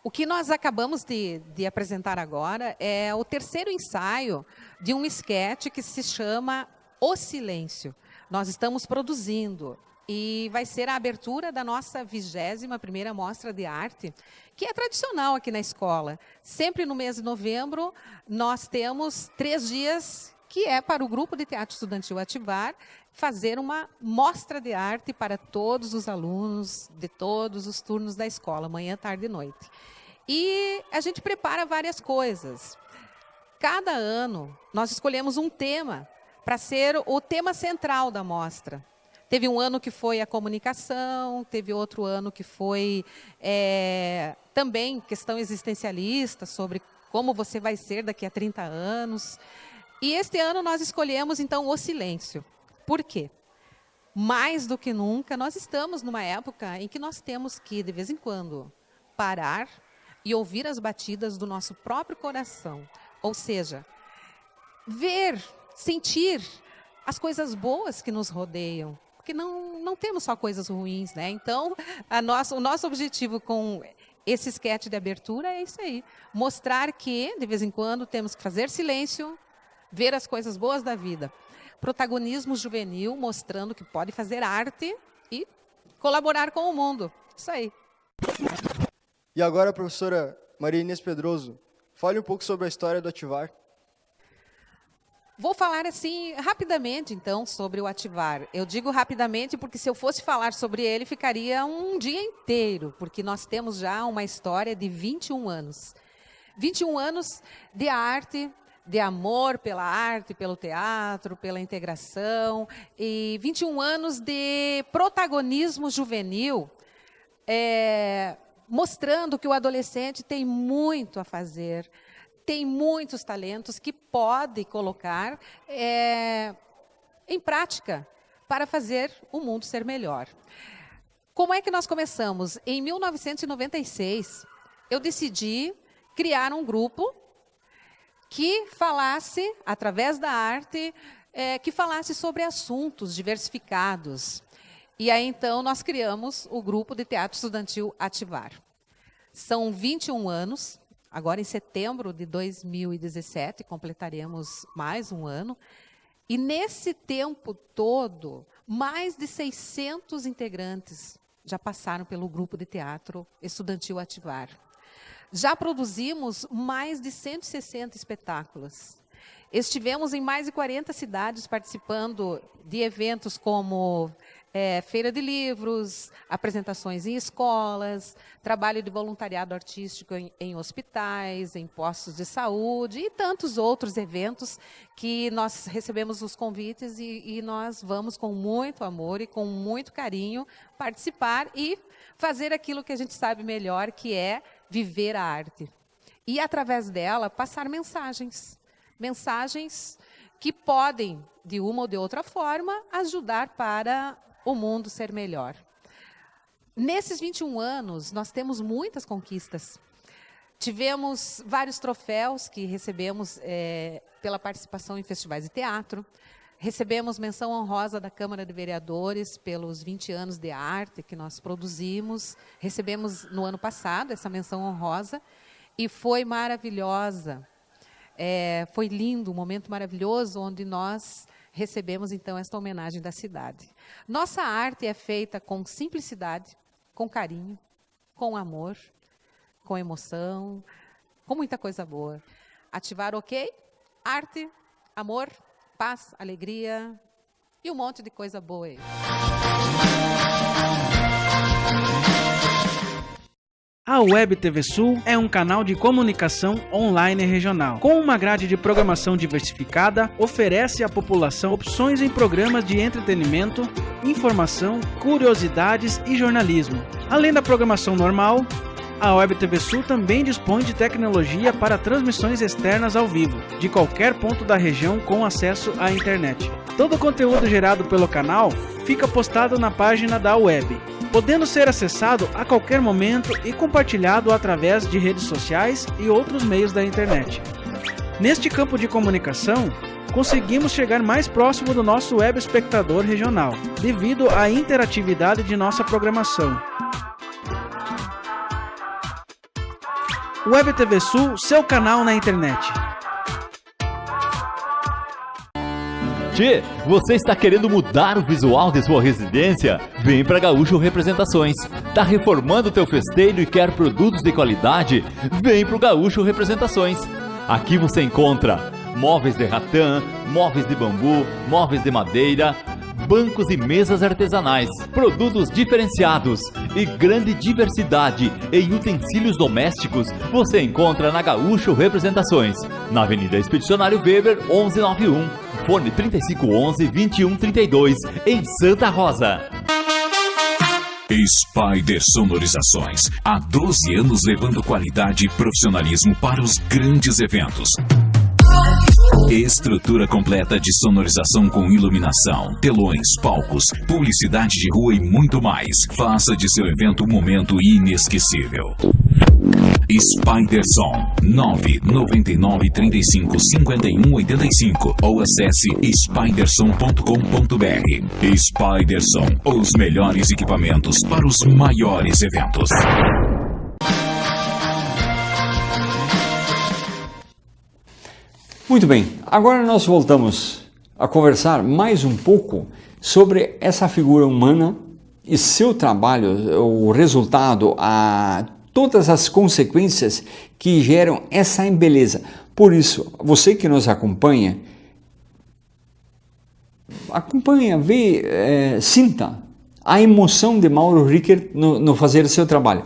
O que nós acabamos de apresentar agora é o terceiro ensaio de um esquete que se chama O Silêncio. Nós estamos produzindo e vai ser a abertura da nossa 21ª Mostra de Arte, que é tradicional aqui na escola. Sempre no mês de novembro, nós temos 3 dias que é para o Grupo de Teatro Estudantil Ativar fazer uma mostra de arte para todos os alunos de todos os turnos da escola, manhã, tarde e noite. E a gente prepara várias coisas. Cada ano, nós escolhemos um tema para ser o tema central da mostra. Teve um ano que foi a comunicação, teve outro ano que foi também questão existencialista, sobre como você vai ser daqui a 30 anos. E este ano nós escolhemos, então, o silêncio. Por quê? Mais do que nunca, nós estamos numa época em que nós temos que, de vez em quando, parar e ouvir as batidas do nosso próprio coração. Ou seja, ver, sentir as coisas boas que nos rodeiam. Porque não temos só coisas ruins, né? Então, o nosso objetivo com esse esquete de abertura é isso aí. Mostrar que, de vez em quando, temos que fazer silêncio, ver as coisas boas da vida. Protagonismo juvenil, mostrando que pode fazer arte e colaborar com o mundo. Isso aí. E agora, professora Maria Inês Pedroso, fale um pouco sobre a história do Ativar. Vou falar assim rapidamente, então, sobre o Ativar. Eu digo rapidamente porque se eu fosse falar sobre ele, ficaria um dia inteiro, porque nós temos já uma história de 21 anos. 21 anos de arte, de amor pela arte, pelo teatro, pela integração, e 21 anos de protagonismo juvenil, mostrando que o adolescente tem muito a fazer, tem muitos talentos que pode colocar em prática para fazer o mundo ser melhor. Como é que nós começamos? Em 1996, eu decidi criar um grupo que falasse, através da arte, que falasse sobre assuntos diversificados. E aí, então, nós criamos o Grupo de Teatro Estudantil Ativar. São 21 anos, agora em setembro de 2017, completaremos mais um ano. E nesse tempo todo, mais de 600 integrantes já passaram pelo Grupo de Teatro Estudantil Ativar. Já produzimos mais de 160 espetáculos. Estivemos em mais de 40 cidades participando de eventos como feira de livros, apresentações em escolas, trabalho de voluntariado artístico em hospitais, em postos de saúde e tantos outros eventos que nós recebemos os convites e nós vamos com muito amor e com muito carinho participar e fazer aquilo que a gente sabe melhor, que é viver a arte. E, através dela, passar mensagens. Mensagens que podem, de uma ou de outra forma, ajudar para o mundo ser melhor. Nesses 21 anos, nós temos muitas conquistas. Tivemos vários troféus que recebemos pela participação em festivais de teatro. Recebemos menção honrosa da Câmara de Vereadores pelos 20 anos de arte que nós produzimos. Recebemos no ano passado essa menção honrosa e foi maravilhosa. Foi lindo, um momento maravilhoso onde nós recebemos então esta homenagem da cidade. Nossa arte é feita com simplicidade, com carinho, com amor, com emoção, com muita coisa boa. Ativar, ok? Arte, amor, paz, alegria e um monte de coisa boa aí. A Web TV Sul é um canal de comunicação online e regional. Com uma grade de programação diversificada, oferece à população opções em programas de entretenimento, informação, curiosidades e jornalismo. Além da programação normal, a Web TV Sul também dispõe de tecnologia para transmissões externas ao vivo, de qualquer ponto da região com acesso à internet. Todo o conteúdo gerado pelo canal fica postado na página da web, podendo ser acessado a qualquer momento e compartilhado através de redes sociais e outros meios da internet. Neste campo de comunicação, conseguimos chegar mais próximo do nosso web espectador regional, devido à interatividade de nossa programação. Web TV Sul, seu canal na internet. Tchê, você está querendo mudar o visual de sua residência? Vem para Gaúcho Representações. Tá reformando teu festeiro e quer produtos de qualidade? Vem pro Gaúcho Representações. Aqui você encontra móveis de ratã, móveis de bambu, móveis de madeira, bancos e mesas artesanais, produtos diferenciados e grande diversidade em utensílios domésticos você encontra na Gaúcho Representações, na Avenida Expedicionário Weber 1191, fone 3511-2132, em Santa Rosa. Spider Sonorizações, há 12 anos levando qualidade e profissionalismo para os grandes eventos. Estrutura completa de sonorização com iluminação, telões, palcos, publicidade de rua e muito mais. Faça de seu evento um momento inesquecível. Spiderson 999 35 51 85 ou acesse spiderson.com.br. Spiderson, os melhores equipamentos para os maiores eventos. Muito bem, agora nós voltamos a conversar mais um pouco sobre essa figura humana e seu trabalho, o resultado, todas as consequências que geram essa beleza. Por isso, você que nos acompanha, vê, sinta a emoção de Mauro Rickert no fazer o seu trabalho.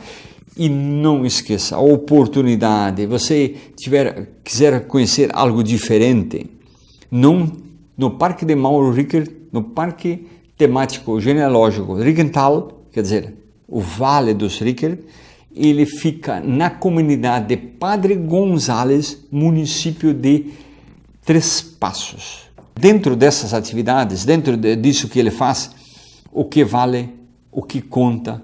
E não esqueça, a oportunidade, você quiser conhecer algo diferente, no Parque de Mauro Rickert, no Parque Temático Genealógico Rickental, quer dizer, o Vale dos Rickert, ele fica na comunidade de Padre Gonzales, município de Três Passos. Dentro dessas atividades, dentro disso que ele faz, o que vale, o que conta,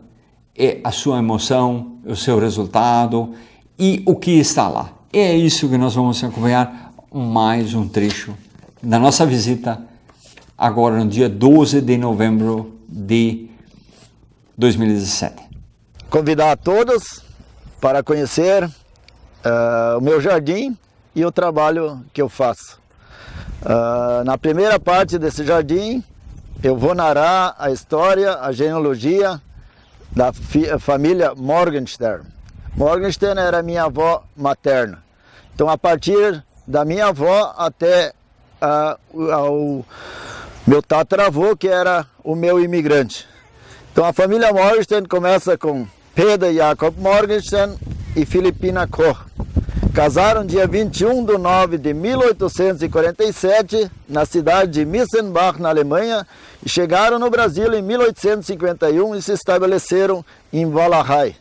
é a sua emoção, o seu resultado e o que está lá. É isso que nós vamos acompanhar mais um trecho da nossa visita agora no dia 12 de novembro de 2017. Convidar a todos para conhecer o meu jardim e o trabalho que eu faço. Na primeira parte desse jardim, eu vou narrar a história, a genealogia da família Morgenstern. Morgenstern era minha avó materna. Então, a partir da minha avó até o meu tataravô, que era o meu imigrante. Então, a família Morgenstern começa com Peter Jacob Morgenstern e Filipina Koch. Casaram dia 21 de nove de 1847 na cidade de Missenbach, na Alemanha, e chegaram no Brasil em 1851 e se estabeleceram em Walachei.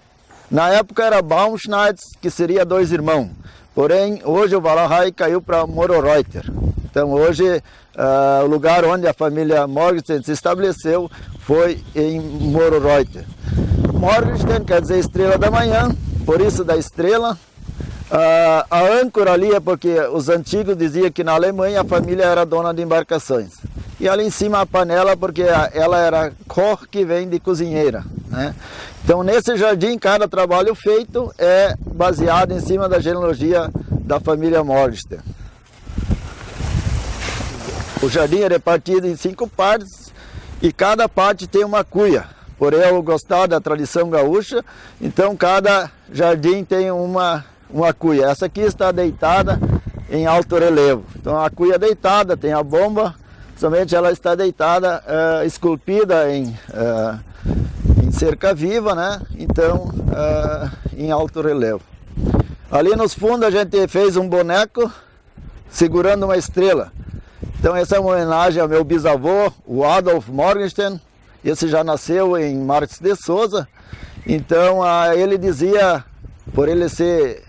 Na época era Baumschneids, que seria dois irmãos, porém hoje o Walachei caiu para Mororeuter. Então hoje o lugar onde a família Morgenstern se estabeleceu foi em Mororeuter. Morgenstern quer dizer estrela da manhã, por isso da estrela. A âncora ali é porque os antigos diziam que na Alemanha a família era dona de embarcações. E ali em cima a panela, porque ela era Koch, que vem de cozinheira, né? Então nesse jardim cada trabalho feito é baseado em cima da genealogia da família Morgenstern. O jardim é repartido em 5 partes e cada parte tem uma cuia. Por eu gostar da tradição gaúcha, então cada jardim tem uma cuia. Essa aqui está deitada em alto relevo. Então a cuia deitada, tem a bomba, somente ela está deitada, esculpida em cerca viva, né? Então em alto relevo. Ali nos fundos a gente fez um boneco segurando uma estrela. Então essa é uma homenagem ao meu bisavô, o Adolf Morgenstern. Esse já nasceu em Marques de Souza. Então ele dizia, por ele ser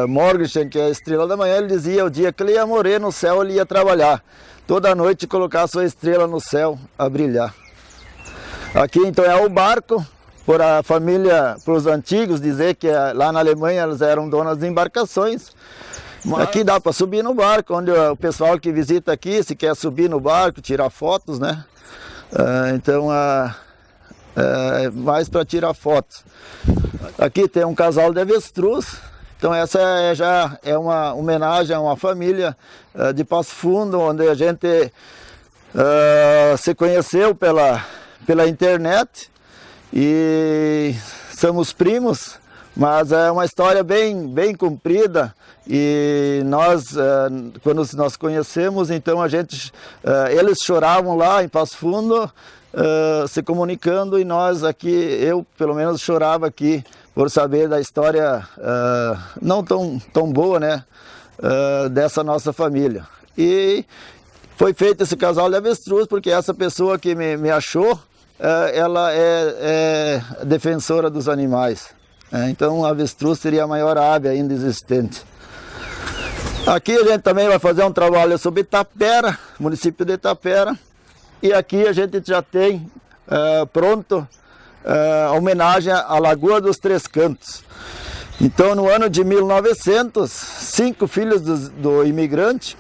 Morgenstern, que é a estrela da manhã, ele dizia o dia que ele ia morrer no céu, ele ia trabalhar. Toda noite colocar a sua estrela no céu a brilhar. Aqui então é o barco, por a família, por os antigos dizer que lá na Alemanha elas eram donas de embarcações. Aqui dá para subir no barco, onde o pessoal que visita aqui, se quer subir no barco, tirar fotos, né? Então mais para tirar fotos. Aqui tem um casal de avestruz, Então essa já é uma homenagem a uma família de Passo Fundo, onde a gente se conheceu pela internet e somos primos, mas é uma história bem comprida. E nós, quando nós conhecemos, então eles choravam lá em Passo Fundo, se comunicando, e nós aqui, eu pelo menos chorava aqui por saber da história não tão boa, né, dessa nossa família. E foi feito esse casal de avestruz porque essa pessoa que me achou, ela é defensora dos animais. Então a avestruz seria a maior ave ainda existente. Aqui a gente também vai fazer um trabalho sobre Itapera, município de Itapera. E aqui a gente já tem pronto a homenagem à Lagoa dos Três Cantos. Então, no ano de 1900, 5 filhos do imigrante,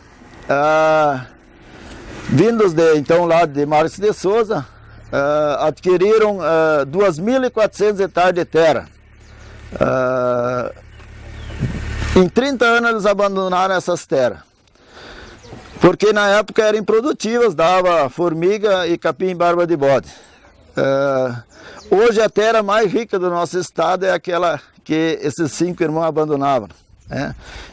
vindos então lá de Marques de Souza, adquiriram 2.400 hectares de terra. Em 30 anos eles abandonaram essas terras, porque na época eram improdutivas, dava formiga e capim-barba de bode. Hoje a terra mais rica do nosso estado é aquela que esses 5 irmãos abandonavam.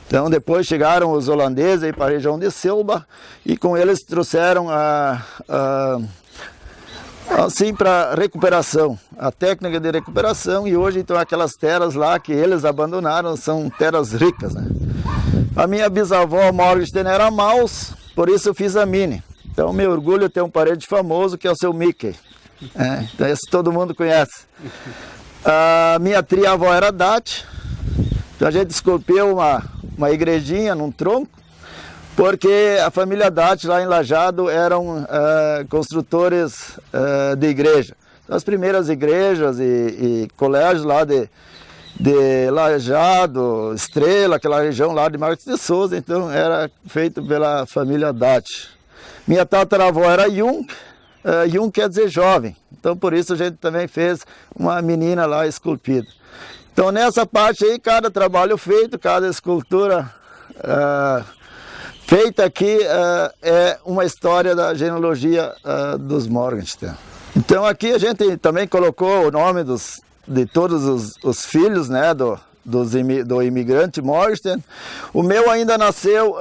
Então depois chegaram os holandeses para a região de Selba e com eles trouxeram assim para recuperação, a técnica de recuperação, e hoje então aquelas terras lá que eles abandonaram são terras ricas, né? A minha bisavó Morgenstern era Maus, por isso eu fiz a Mini. Então me orgulho de ter um parente famoso que é o seu Mickey. Então esse todo mundo conhece. A minha tia-avó era Dati, então a gente esculpiu uma igrejinha num tronco, porque a família Dati lá em Lajeado eram construtores de igreja. Então, as primeiras igrejas e colégios lá de Lajeado, Estrela, aquela região lá de Marques de Souza, então era feito pela família Dati. Minha tataravó era Jung, Jung quer dizer jovem, então por isso a gente também fez uma menina lá esculpida. Então nessa parte aí, cada trabalho feito, cada escultura feita aqui é uma história da genealogia dos Morgenstern. Então aqui a gente também colocou o nome de todos os filhos, né, do imigrante Morgenstern. O meu ainda nasceu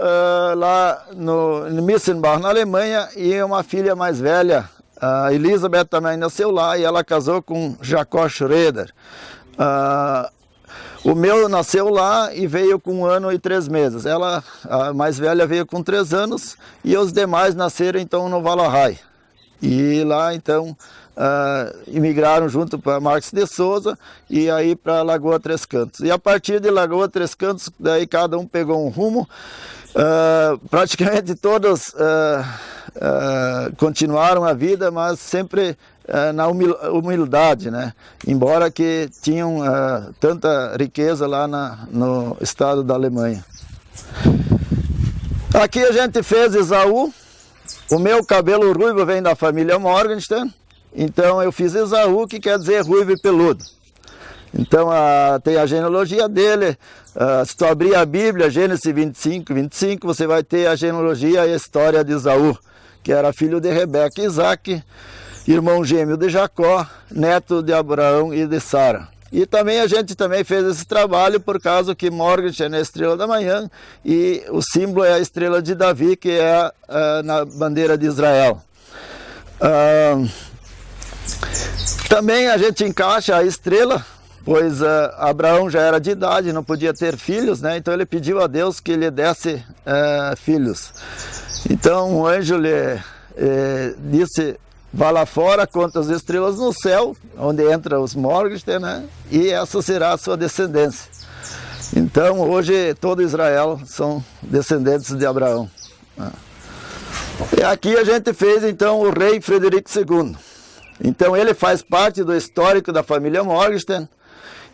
lá no Missenbach, na Alemanha, e uma filha mais velha, a Elisabeth, também nasceu lá, e ela casou com Jacob Schroeder. O meu nasceu lá e veio com 1 ano e 3 meses. Ela, a mais velha, veio com 3 anos e os demais nasceram então no Valahai. E lá então imigraram junto para Marques de Souza e aí para Lagoa Três Cantos. E a partir de Lagoa Três Cantos, daí cada um pegou um rumo. Praticamente todos continuaram a vida, mas sempre na humildade, né? Embora que tinham tanta riqueza lá no estado da Alemanha. Aqui a gente fez Esaú. O meu cabelo ruivo vem da família Morgenstern, então eu fiz Esaú, que quer dizer ruivo e peludo. Então tem a genealogia dele. Se tu abrir a Bíblia, Gênesis 25, você vai ter a genealogia e a história de Esaú, que era filho de Rebeca e Isaac, irmão gêmeo de Jacó, neto de Abraão e de Sara. E também a gente também fez esse trabalho por causa que Morgenstern é a estrela da manhã e o símbolo é a estrela de Davi, que é na bandeira de Israel. Também a gente encaixa a estrela, pois Abraão já era de idade, não podia ter filhos, né? Então ele pediu a Deus que lhe desse filhos. Então o anjo lhe disse: vá lá fora, conta as estrelas no céu, onde entra os Morgenstern, né? E essa será a sua descendência. Então hoje todo Israel são descendentes de Abraão. E aqui a gente fez então o rei Frederico II. Então ele faz parte do histórico da família Morgenstern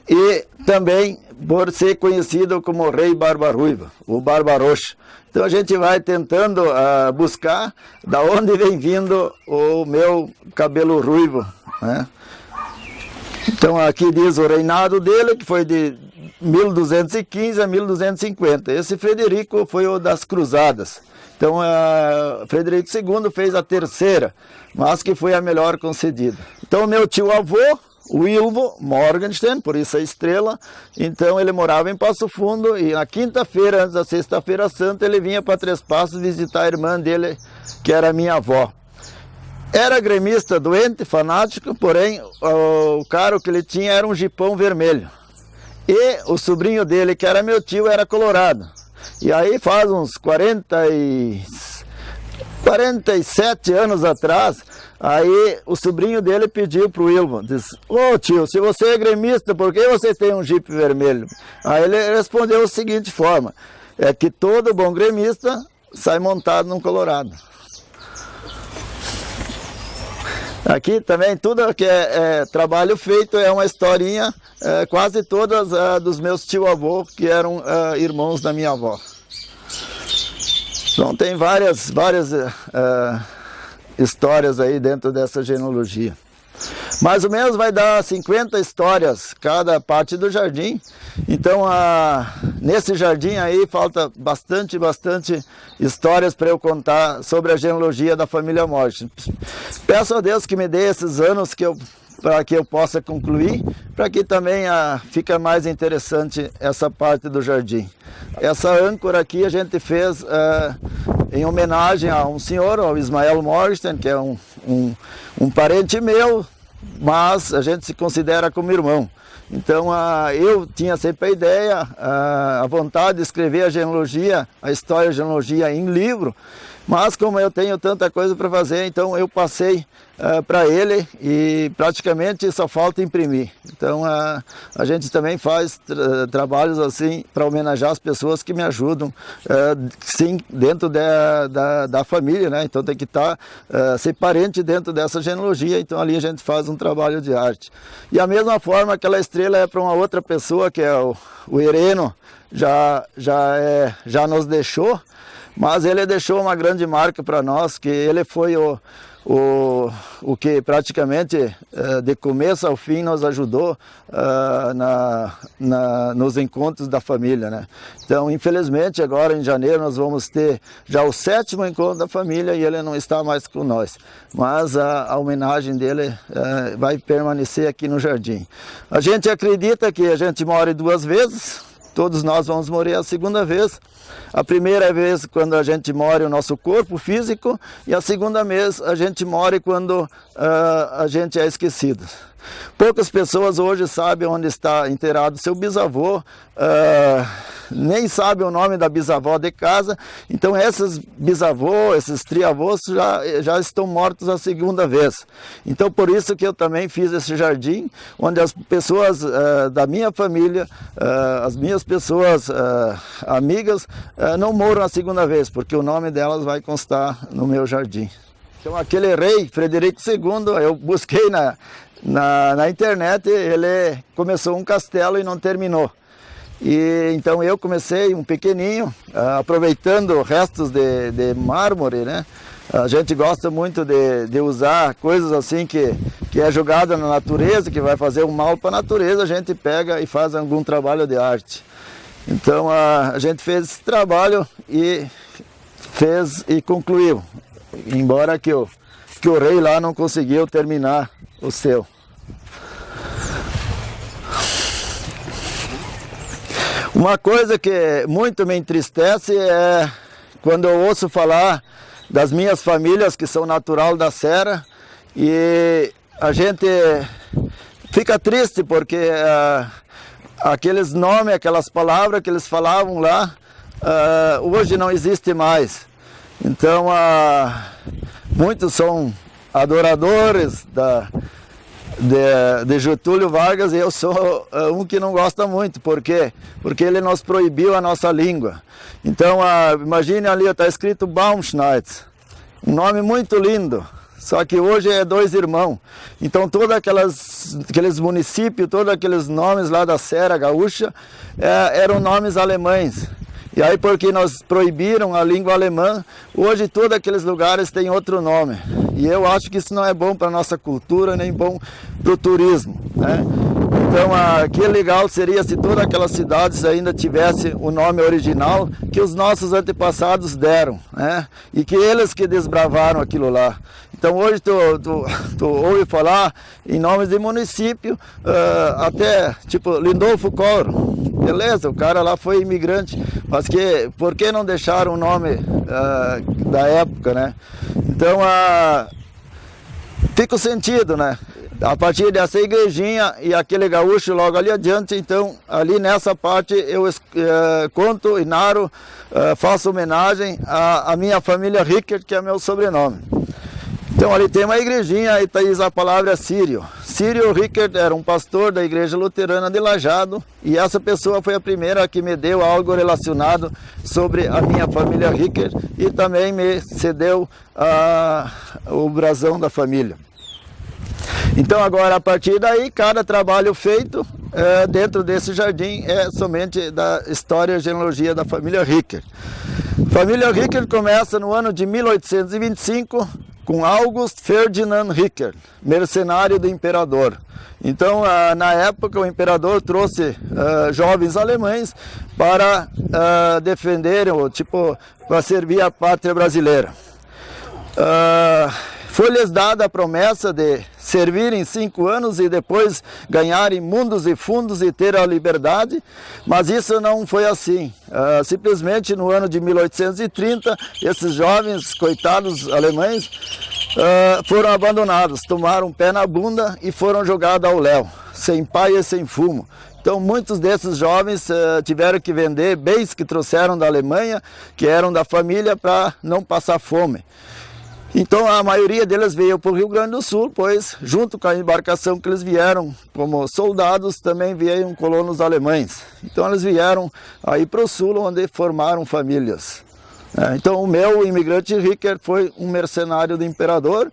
e também por ser conhecido como rei Barba Ruiva, o Barba Roxa. Então a gente vai tentando buscar da onde vem vindo o meu cabelo ruivo, né? Então aqui diz o reinado dele, que foi de 1215 a 1250. Esse Frederico foi o das cruzadas. Então, Frederico II fez a terceira, mas que foi a melhor concedida. Então, meu tio-avô, o Ilvo Morgenstern, por isso a estrela, então ele morava em Passo Fundo e na quinta-feira, antes da Sexta-feira Santa, ele vinha para Três Passos visitar a irmã dele, que era minha avó. Era gremista doente, fanático, porém o carro que ele tinha era um jipão vermelho. E o sobrinho dele, que era meu tio, era colorado. E aí faz uns 47 anos atrás, aí o sobrinho dele pediu para o Ilvo, disse, ô tio, se você é gremista, por que você tem um jipe vermelho? Aí ele respondeu da seguinte forma, é que todo bom gremista sai montado num colorado. Aqui também tudo que é trabalho feito é uma historinha, quase todas dos meus tio-avô, que eram irmãos da minha avó. Então tem várias histórias aí dentro dessa genealogia. Mais ou menos vai dar 50 histórias cada parte do jardim. Então nesse jardim aí falta bastante histórias para eu contar sobre a genealogia da família Morgenstern. Peço a Deus que me dê esses anos para que eu possa concluir, para que também fica mais interessante essa parte do jardim. Essa âncora aqui a gente fez em homenagem a um senhor, ao Ismael Morgenstern, que é um parente meu, mas a gente se considera como irmão. Então eu tinha sempre a ideia, a vontade de escrever a genealogia, a história da genealogia em livro, mas como eu tenho tanta coisa para fazer, então eu passei para ele e praticamente só falta imprimir. Então a gente também faz trabalhos assim para homenagear as pessoas que me ajudam, sim, dentro da família, né? Então tem que ser parente dentro dessa genealogia, então ali a gente faz um trabalho de arte. E a mesma forma, aquela estrela é para uma outra pessoa, que é o Hereno, já nos deixou, mas ele deixou uma grande marca para nós, que ele foi o que praticamente de começo ao fim nos ajudou nos encontros da família, né? Então, infelizmente, agora em janeiro nós vamos ter já o 7º encontro da família e ele não está mais com nós. Mas a homenagem dele vai permanecer aqui no jardim. A gente acredita que a gente morre 2 vezes, todos nós vamos morrer a segunda vez. A primeira vez quando a gente morre o nosso corpo físico e a segunda vez a gente morre quando a gente é esquecido. Poucas pessoas hoje sabem onde está enterrado seu bisavô, nem sabem o nome da bisavó de casa, então esses bisavôs, esses triavôs já estão mortos a segunda vez. Então por isso que eu também fiz esse jardim, onde as pessoas da minha família, as minhas pessoas amigas, não moram a segunda vez, porque o nome delas vai constar no meu jardim. Então aquele rei, Frederico II, eu busquei na internet, ele começou um castelo e não terminou. E então eu comecei um pequenininho, aproveitando restos de mármore, né? A gente gosta muito de usar coisas assim que é jogada na natureza, que vai fazer um mal para a natureza, a gente pega e faz algum trabalho de arte. Então a gente fez esse trabalho e concluiu, embora que o rei lá não conseguiu terminar o seu. Uma coisa que muito me entristece é quando eu ouço falar das minhas famílias que são natural da Serra e a gente fica triste porque aqueles nomes, aquelas palavras que eles falavam lá, hoje não existe mais. Então muitos são adoradores de Getúlio Vargas e eu sou um que não gosta muito. Por quê? Porque ele nos proibiu a nossa língua. Então, imagine ali, está escrito Baumschneitz, um nome muito lindo, só que hoje é 2 irmãos. Então, todos aqueles municípios, todos aqueles nomes lá da Serra Gaúcha eram nomes alemães. E aí, porque nós proibiram a língua alemã, hoje todos aqueles lugares têm outro nome. E eu acho que isso não é bom para a nossa cultura, nem bom para o turismo, né? Então, que legal seria se todas aquelas cidades ainda tivessem o nome original que os nossos antepassados deram, né? E que eles que desbravaram aquilo lá. Então, hoje tu ouve falar em nomes de município, até tipo Lindolfo Coro. Beleza, o cara lá foi imigrante, mas por que não deixaram o nome da época, né? Então, fica o sentido, né? A partir dessa igrejinha e aquele gaúcho logo ali adiante, então ali nessa parte eu conto e narro, faço homenagem à minha família Rickert, que é meu sobrenome. Então ali tem uma igrejinha e diz a palavra Sírio. Sírio Rickert era um pastor da igreja luterana de Lajado e essa pessoa foi a primeira que me deu algo relacionado sobre a minha família Rickert e também me cedeu o brasão da família. Então agora a partir daí, cada trabalho feito dentro desse jardim é somente da história e genealogia da família Rickert. Família Rickert começa no ano de 1825 com August Ferdinand Rickert, mercenário do imperador. Então, na época, o imperador trouxe jovens alemães para defenderem, para servir a pátria brasileira. Foi-lhes dada a promessa de servirem 5 anos e depois ganharem mundos e fundos e ter a liberdade, mas isso não foi assim. Simplesmente no ano de 1830, esses jovens, coitados alemães, foram abandonados, tomaram pé na bunda e foram jogados ao léu, sem pai e sem fumo. Então muitos desses jovens tiveram que vender bens que trouxeram da Alemanha, que eram da família, para não passar fome. Então a maioria deles veio para o Rio Grande do Sul, pois junto com a embarcação que eles vieram como soldados, também vieram colonos alemães. Então eles vieram aí para o sul, onde formaram famílias. Então o meu imigrante Rickert foi um mercenário do imperador,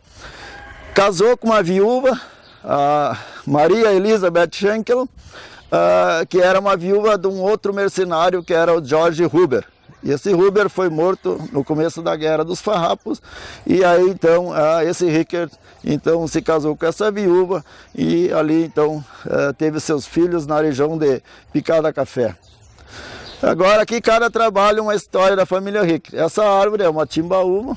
casou com uma viúva, a Maria Elizabeth Schenkel, que era uma viúva de um outro mercenário que era o George Huber. E esse Huber foi morto no começo da Guerra dos Farrapos, e aí então esse Rickert então se casou com essa viúva e ali então teve seus filhos na região de Picada Café. Agora aqui cada trabalho uma história da família Rickert. Essa árvore é uma timbaúba.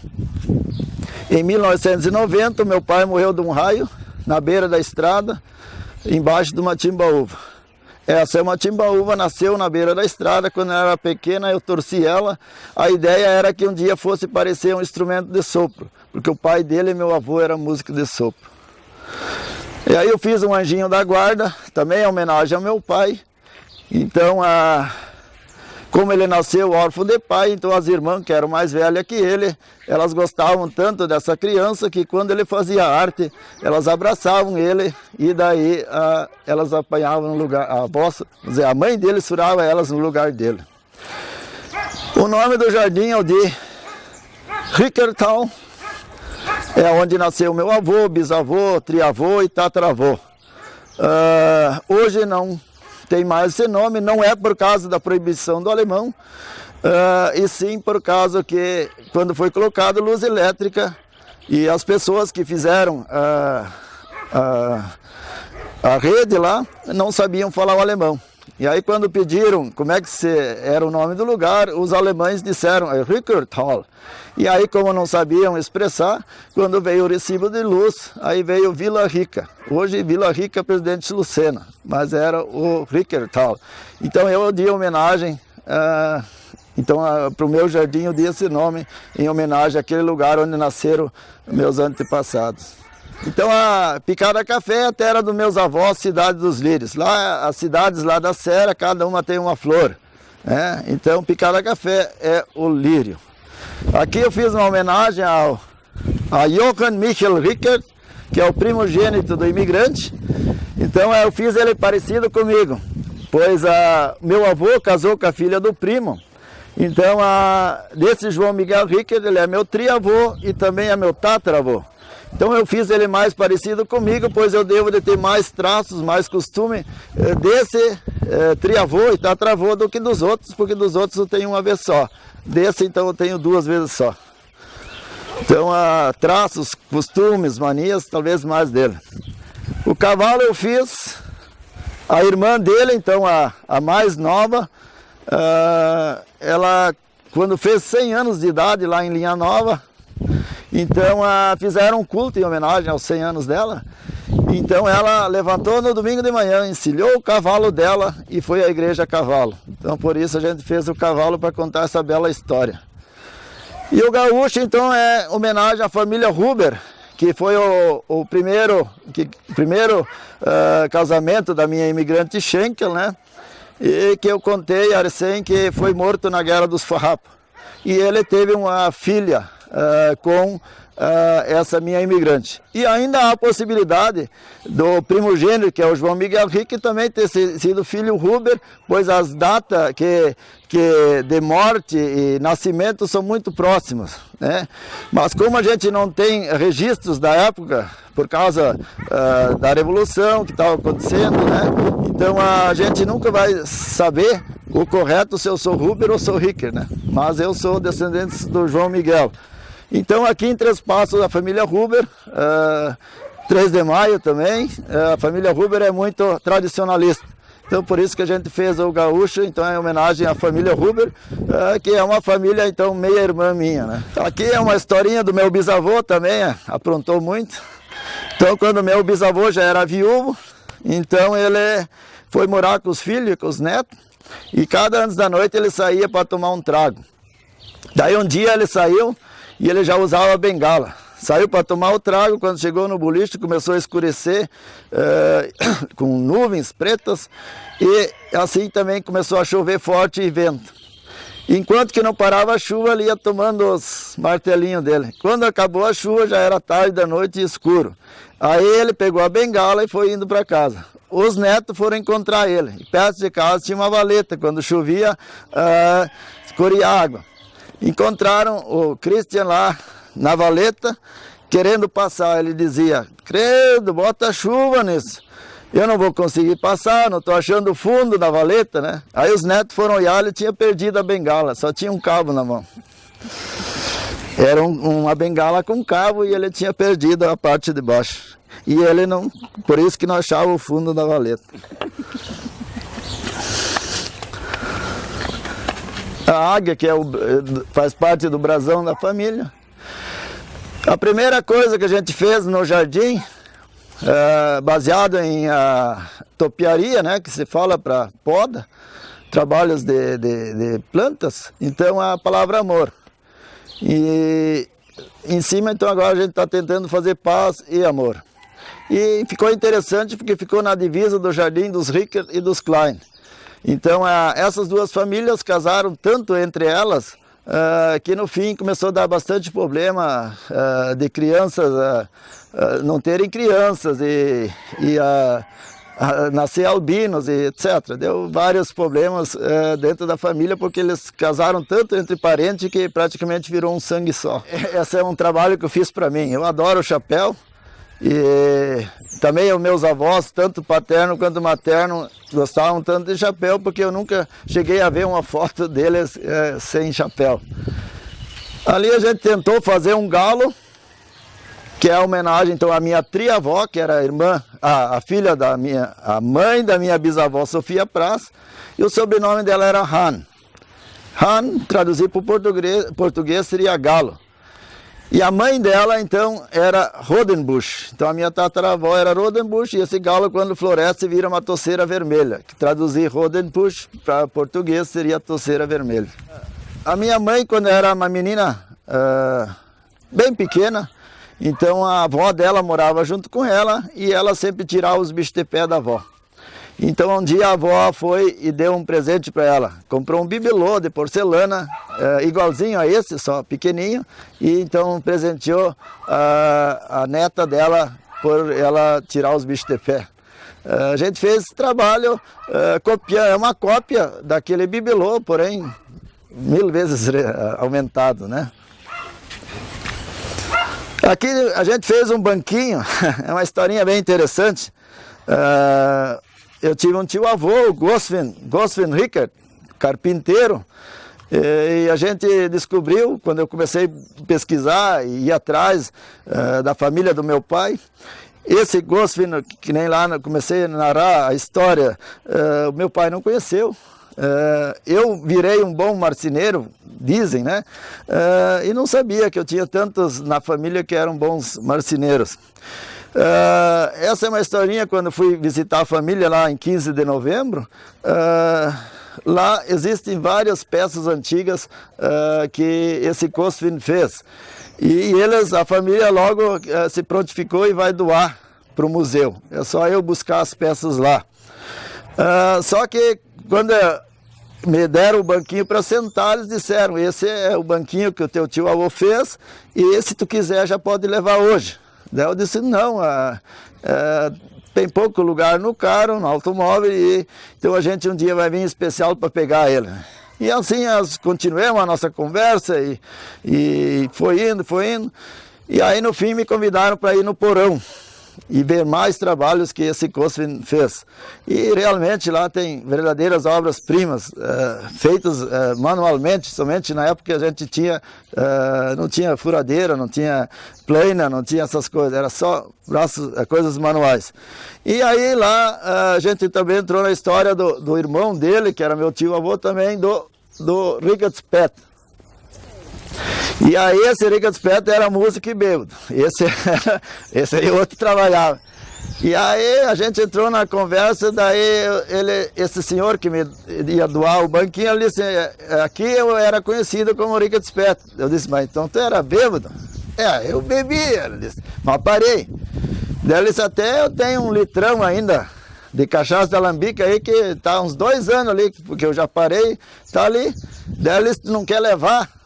Em 1990 meu pai morreu de um raio na beira da estrada, embaixo de uma timbaúva. Essa é uma timbaúva, nasceu na beira da estrada. Quando eu era pequena eu torci ela. A ideia era que um dia fosse parecer um instrumento de sopro, porque o pai dele, meu avô, era músico de sopro. E aí eu fiz um anjinho da guarda, também em homenagem ao meu pai. Então, como ele nasceu órfão de pai, então as irmãs, que eram mais velhas que ele, elas gostavam tanto dessa criança que quando ele fazia arte, elas abraçavam ele e daí elas apanhavam no lugar, a mãe dele surava elas no lugar dele. O nome do jardim é o de Rickertal, é onde nasceu meu avô, bisavô, triavô e tataravô. Hoje não tem mais esse nome, não é por causa da proibição do alemão, e sim por causa que quando foi colocada luz elétrica e as pessoas que fizeram a rede lá não sabiam falar o alemão. E aí quando pediram como é que era o nome do lugar, os alemães disseram Rickertal. E aí como não sabiam expressar, quando veio o recibo de luz, aí veio Vila Rica. Hoje Vila Rica Presidente Lucena, mas era o Rickertal. Então eu dei homenagem, para o meu jardim eu dei esse nome em homenagem àquele lugar onde nasceram meus antepassados. Então a Picada Café é a terra dos meus avós, Cidade dos Lírios. Lá, as cidades lá da Serra, cada uma tem uma flor. Então Picada Café é o lírio. Aqui eu fiz uma homenagem a Johann Michael Rickert, que é o primogênito do imigrante. Então eu fiz ele parecido comigo, pois meu avô casou com a filha do primo. Então desse João Miguel Rickert, ele é meu triavô e também é meu tataravô. Então eu fiz ele mais parecido comigo, pois eu devo de ter mais traços, mais costume desse triavô e tataravô do que dos outros, porque dos outros eu tenho uma vez só. Desse então eu tenho 2 vezes só. Então traços, costumes, manias, talvez mais dele. O cavalo eu fiz A irmã dele, então, a mais nova, ela, quando fez 100 anos de idade lá em Linha Nova, então fizeram um culto em homenagem aos 100 anos dela. Então ela levantou no domingo de manhã, encilhou o cavalo dela e foi à igreja a cavalo. Então por isso a gente fez o cavalo para contar essa bela história. E o gaúcho então é homenagem à família Huber, que foi o primeiro casamento da minha imigrante Schenkel, né? E que eu contei a recém que foi morto na Guerra dos Farrapos. E ele teve uma filha com essa minha imigrante. E ainda há a possibilidade do primogênito, que é o João Miguel Rick, também ter sido filho Huber, pois as datas que de morte e nascimento são muito próximas, né? Mas como a gente não tem registros da época, por causa da revolução que estava acontecendo, né? Então a gente nunca vai saber o correto se eu sou Huber ou sou Ricker, né? Mas eu sou descendente do João Miguel. Então aqui em Três Passos a família Huber, 3 de maio também, a família Huber é muito tradicionalista. Então por isso que a gente fez o gaúcho, então é homenagem à família Huber, que é uma família então meia irmã minha, né? Aqui é uma historinha do meu bisavô também, aprontou muito. Então quando meu bisavô já era viúvo, então ele foi morar com os filhos, com os netos, e cada antes da noite ele saía para tomar um trago. Daí um dia ele saiu e ele já usava bengala. Saiu para tomar o trago, quando chegou no boliche começou a escurecer, com nuvens pretas, e assim também começou a chover forte e vento. Enquanto que não parava a chuva, ele ia tomando os martelinhos dele. Quando acabou a chuva, já era tarde da noite e escuro. Aí ele pegou a bengala e foi indo para casa. Os netos foram encontrar ele. E perto de casa tinha uma valeta, quando chovia, escorria água. Encontraram o Christian lá na valeta, querendo passar. Ele dizia: credo, bota chuva nisso. Eu não vou conseguir passar, não estou achando o fundo da valeta, né? Aí os netos foram olhar, ele tinha perdido a bengala, só tinha um cabo na mão. Era uma bengala com cabo e ele tinha perdido a parte de baixo. E ele não, por isso que não achava o fundo da valeta. A águia, que faz parte do brasão da família. A primeira coisa que a gente fez no jardim, baseado em topiaria, né, que se fala para poda, trabalhos de plantas, então a palavra amor. E em cima, então agora a gente está tentando fazer paz e amor. E ficou interessante porque ficou na divisa do jardim dos Ricker e dos Klein. Então essas duas famílias casaram tanto entre elas que no fim começou a dar bastante problema de crianças não terem crianças e nascer albinos e etc. Deu vários problemas dentro da família porque eles casaram tanto entre parentes que praticamente virou um sangue só. Esse é um trabalho que eu fiz para mim. Eu adoro o chapéu. E também os meus avós, tanto paterno quanto materno, gostavam tanto de chapéu, porque eu nunca cheguei a ver uma foto deles sem chapéu. Ali a gente tentou fazer um galo, que é a homenagem então à minha tria-avó, que era a irmã, a filha a mãe da minha bisavó Sofia Praz, e o sobrenome dela era Han. Han, traduzido para o português, seria galo. E a mãe dela, então, era Rodenbusch. Então, a minha tataravó era Rodenbusch, e esse galo, quando floresce, vira uma toceira vermelha. Que traduzir Rodenbusch para português seria toceira vermelha. A minha mãe, quando era uma menina bem pequena, então a avó dela morava junto com ela, e ela sempre tirava os bichos de pé da avó. Então um dia a avó foi e deu um presente para ela. Comprou um bibelô de porcelana, igualzinho a esse, só pequenininho. E então presenteou a neta dela por ela tirar os bichos de pé. A gente fez esse trabalho, é uma cópia daquele bibelô, porém 1000 vezes aumentado, né? Aqui a gente fez um banquinho, é uma historinha bem interessante. Eu tive um tio-avô, o Goswin Rickert, carpinteiro, e a gente descobriu, quando eu comecei a pesquisar e ir atrás da família do meu pai, esse Gosfin, que nem lá comecei a narrar a história, o meu pai não conheceu. Eu virei um bom marceneiro, dizem, né? E não sabia que eu tinha tantos na família que eram bons marceneiros. Essa é uma historinha quando fui visitar a família lá em 15 de novembro. Lá existem várias peças antigas que esse Gosfin fez. E a família logo se prontificou e vai doar para o museu. É só eu buscar as peças lá. Só que quando me deram o banquinho para sentar, eles disseram, esse é o banquinho que o teu tio avô fez, e se tu quiser já pode levar hoje. Daí eu disse, não, tem pouco lugar no carro, no automóvel, então a gente um dia vai vir especial para pegar ele. E assim continuamos a nossa conversa e foi indo. E aí no fim me convidaram para ir no porão e ver mais trabalhos que esse Gosfin fez. E realmente lá tem verdadeiras obras-primas feitas manualmente, somente na época que a gente não tinha furadeira, não tinha plana, não tinha essas coisas, era só coisas manuais. E aí lá a gente também entrou na história do irmão dele, que era meu tio-avô também, do Richard Speth. E aí esse Richard Speth era músico e bêbado, esse aí outro trabalhava. E aí a gente entrou na conversa, daí esse senhor que me ia doar o banquinho, ele disse, aqui eu era conhecido como Richard Speth. Eu disse, mas então tu era bêbado? Eu bebia, ele disse, mas parei. Daí ele disse, até eu tenho um litrão ainda de cachaça de alambique aí que está uns 2 anos ali, porque eu já parei, está ali. Daí ele disse, não quer levar?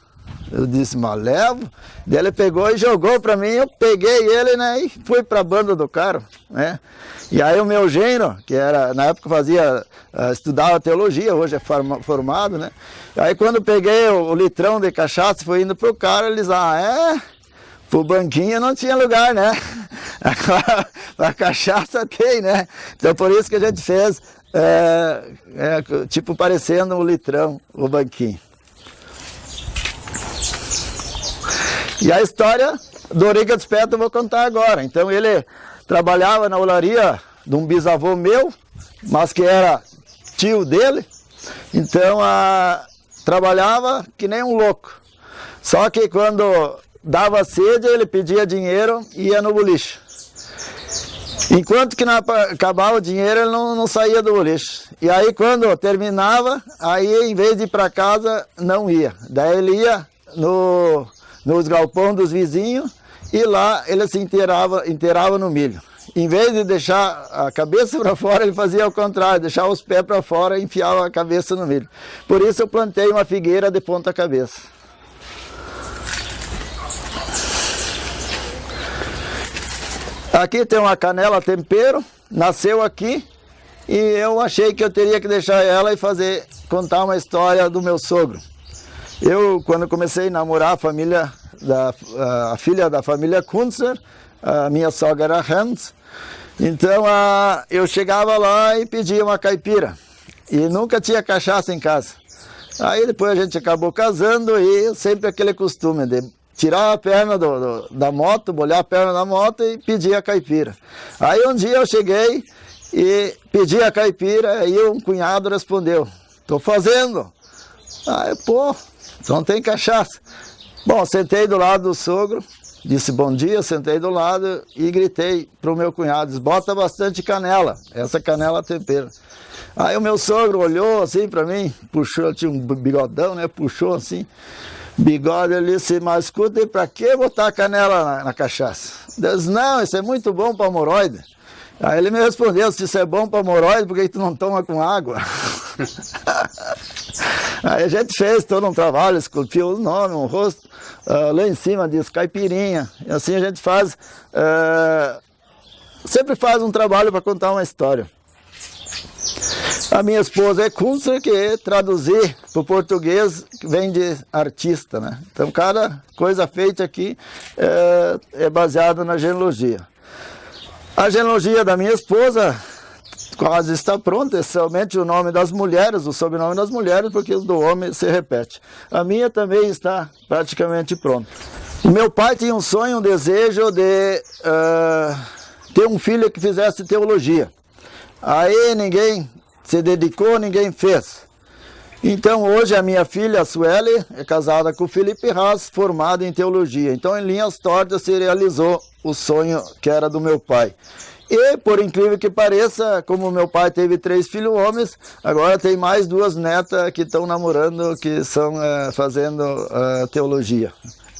Eu disse, mas levo. Daí ele pegou e jogou para mim, eu peguei ele, né, e fui para a banda do carro, né. E aí o meu genro, que era, na época estudava teologia, hoje é formado, né. Aí quando peguei o litrão de cachaça, fui indo pro cara, eles, pro banquinho não tinha lugar, né. Agora, a cachaça tem, né. Então por isso que a gente fez, tipo parecendo um litrão, o banquinho. E a história do Richard Speth eu vou contar agora. Então ele trabalhava na olaria de um bisavô meu, mas que era tio dele. Então trabalhava que nem um louco. Só que quando dava sede ele pedia dinheiro e ia no boliche. Enquanto que não acabava o dinheiro ele não saía do boliche. E aí quando terminava, aí em vez de ir para casa não ia. Daí ele ia nos galpões dos vizinhos, e lá ele se inteirava no milho. Em vez de deixar a cabeça para fora, ele fazia ao contrário, deixava os pés para fora e enfiava a cabeça no milho. Por isso eu plantei uma figueira de ponta cabeça. Aqui tem uma canela tempero, nasceu aqui, e eu achei que eu teria que deixar ela e contar uma história do meu sogro. Eu, quando comecei a namorar a filha da família Kunzer, a minha sogra era Hans, então eu chegava lá e pedia uma caipira, e nunca tinha cachaça em casa. Aí depois a gente acabou casando e sempre aquele costume de tirar a perna da moto, molhar a perna da moto e pedir a caipira. Aí um dia eu cheguei e pedi a caipira e um cunhado respondeu, "Tô fazendo." Aí, não tem cachaça. Bom, sentei do lado do sogro, disse bom dia, sentei do lado e gritei para o meu cunhado, disse, bota bastante canela, essa canela tempera. Aí o meu sogro olhou assim para mim, puxou, tinha um bigodão, né, puxou assim, bigode, ele disse, mas escuta, para que botar canela na cachaça? Eu disse, não, isso é muito bom para hemorroide. Aí ele me respondeu, se isso é bom para hemorroide, por que tu não toma com água? Aí a gente fez todo um trabalho, esculpiu o nome, o rosto, lá em cima diz caipirinha, e assim a gente faz, sempre faz um trabalho para contar uma história. A minha esposa é Kunzer, que traduzir para o português vem de artista, né? Então cada coisa feita aqui é baseada na genealogia. A genealogia da minha esposa quase está pronta, é somente o nome das mulheres, o sobrenome das mulheres, porque o do homem se repete. A minha também está praticamente pronta. O meu pai tinha um sonho, um desejo de ter um filho que fizesse teologia. Aí ninguém se dedicou, ninguém fez. Então hoje a minha filha, a Sueli, é casada com o Felipe Haas, formada em teologia. Então em linhas tortas se realizou o sonho que era do meu pai. E por incrível que pareça, como meu pai teve 3 filhos homens, agora tem mais 2 netas que estão namorando, que estão fazendo teologia.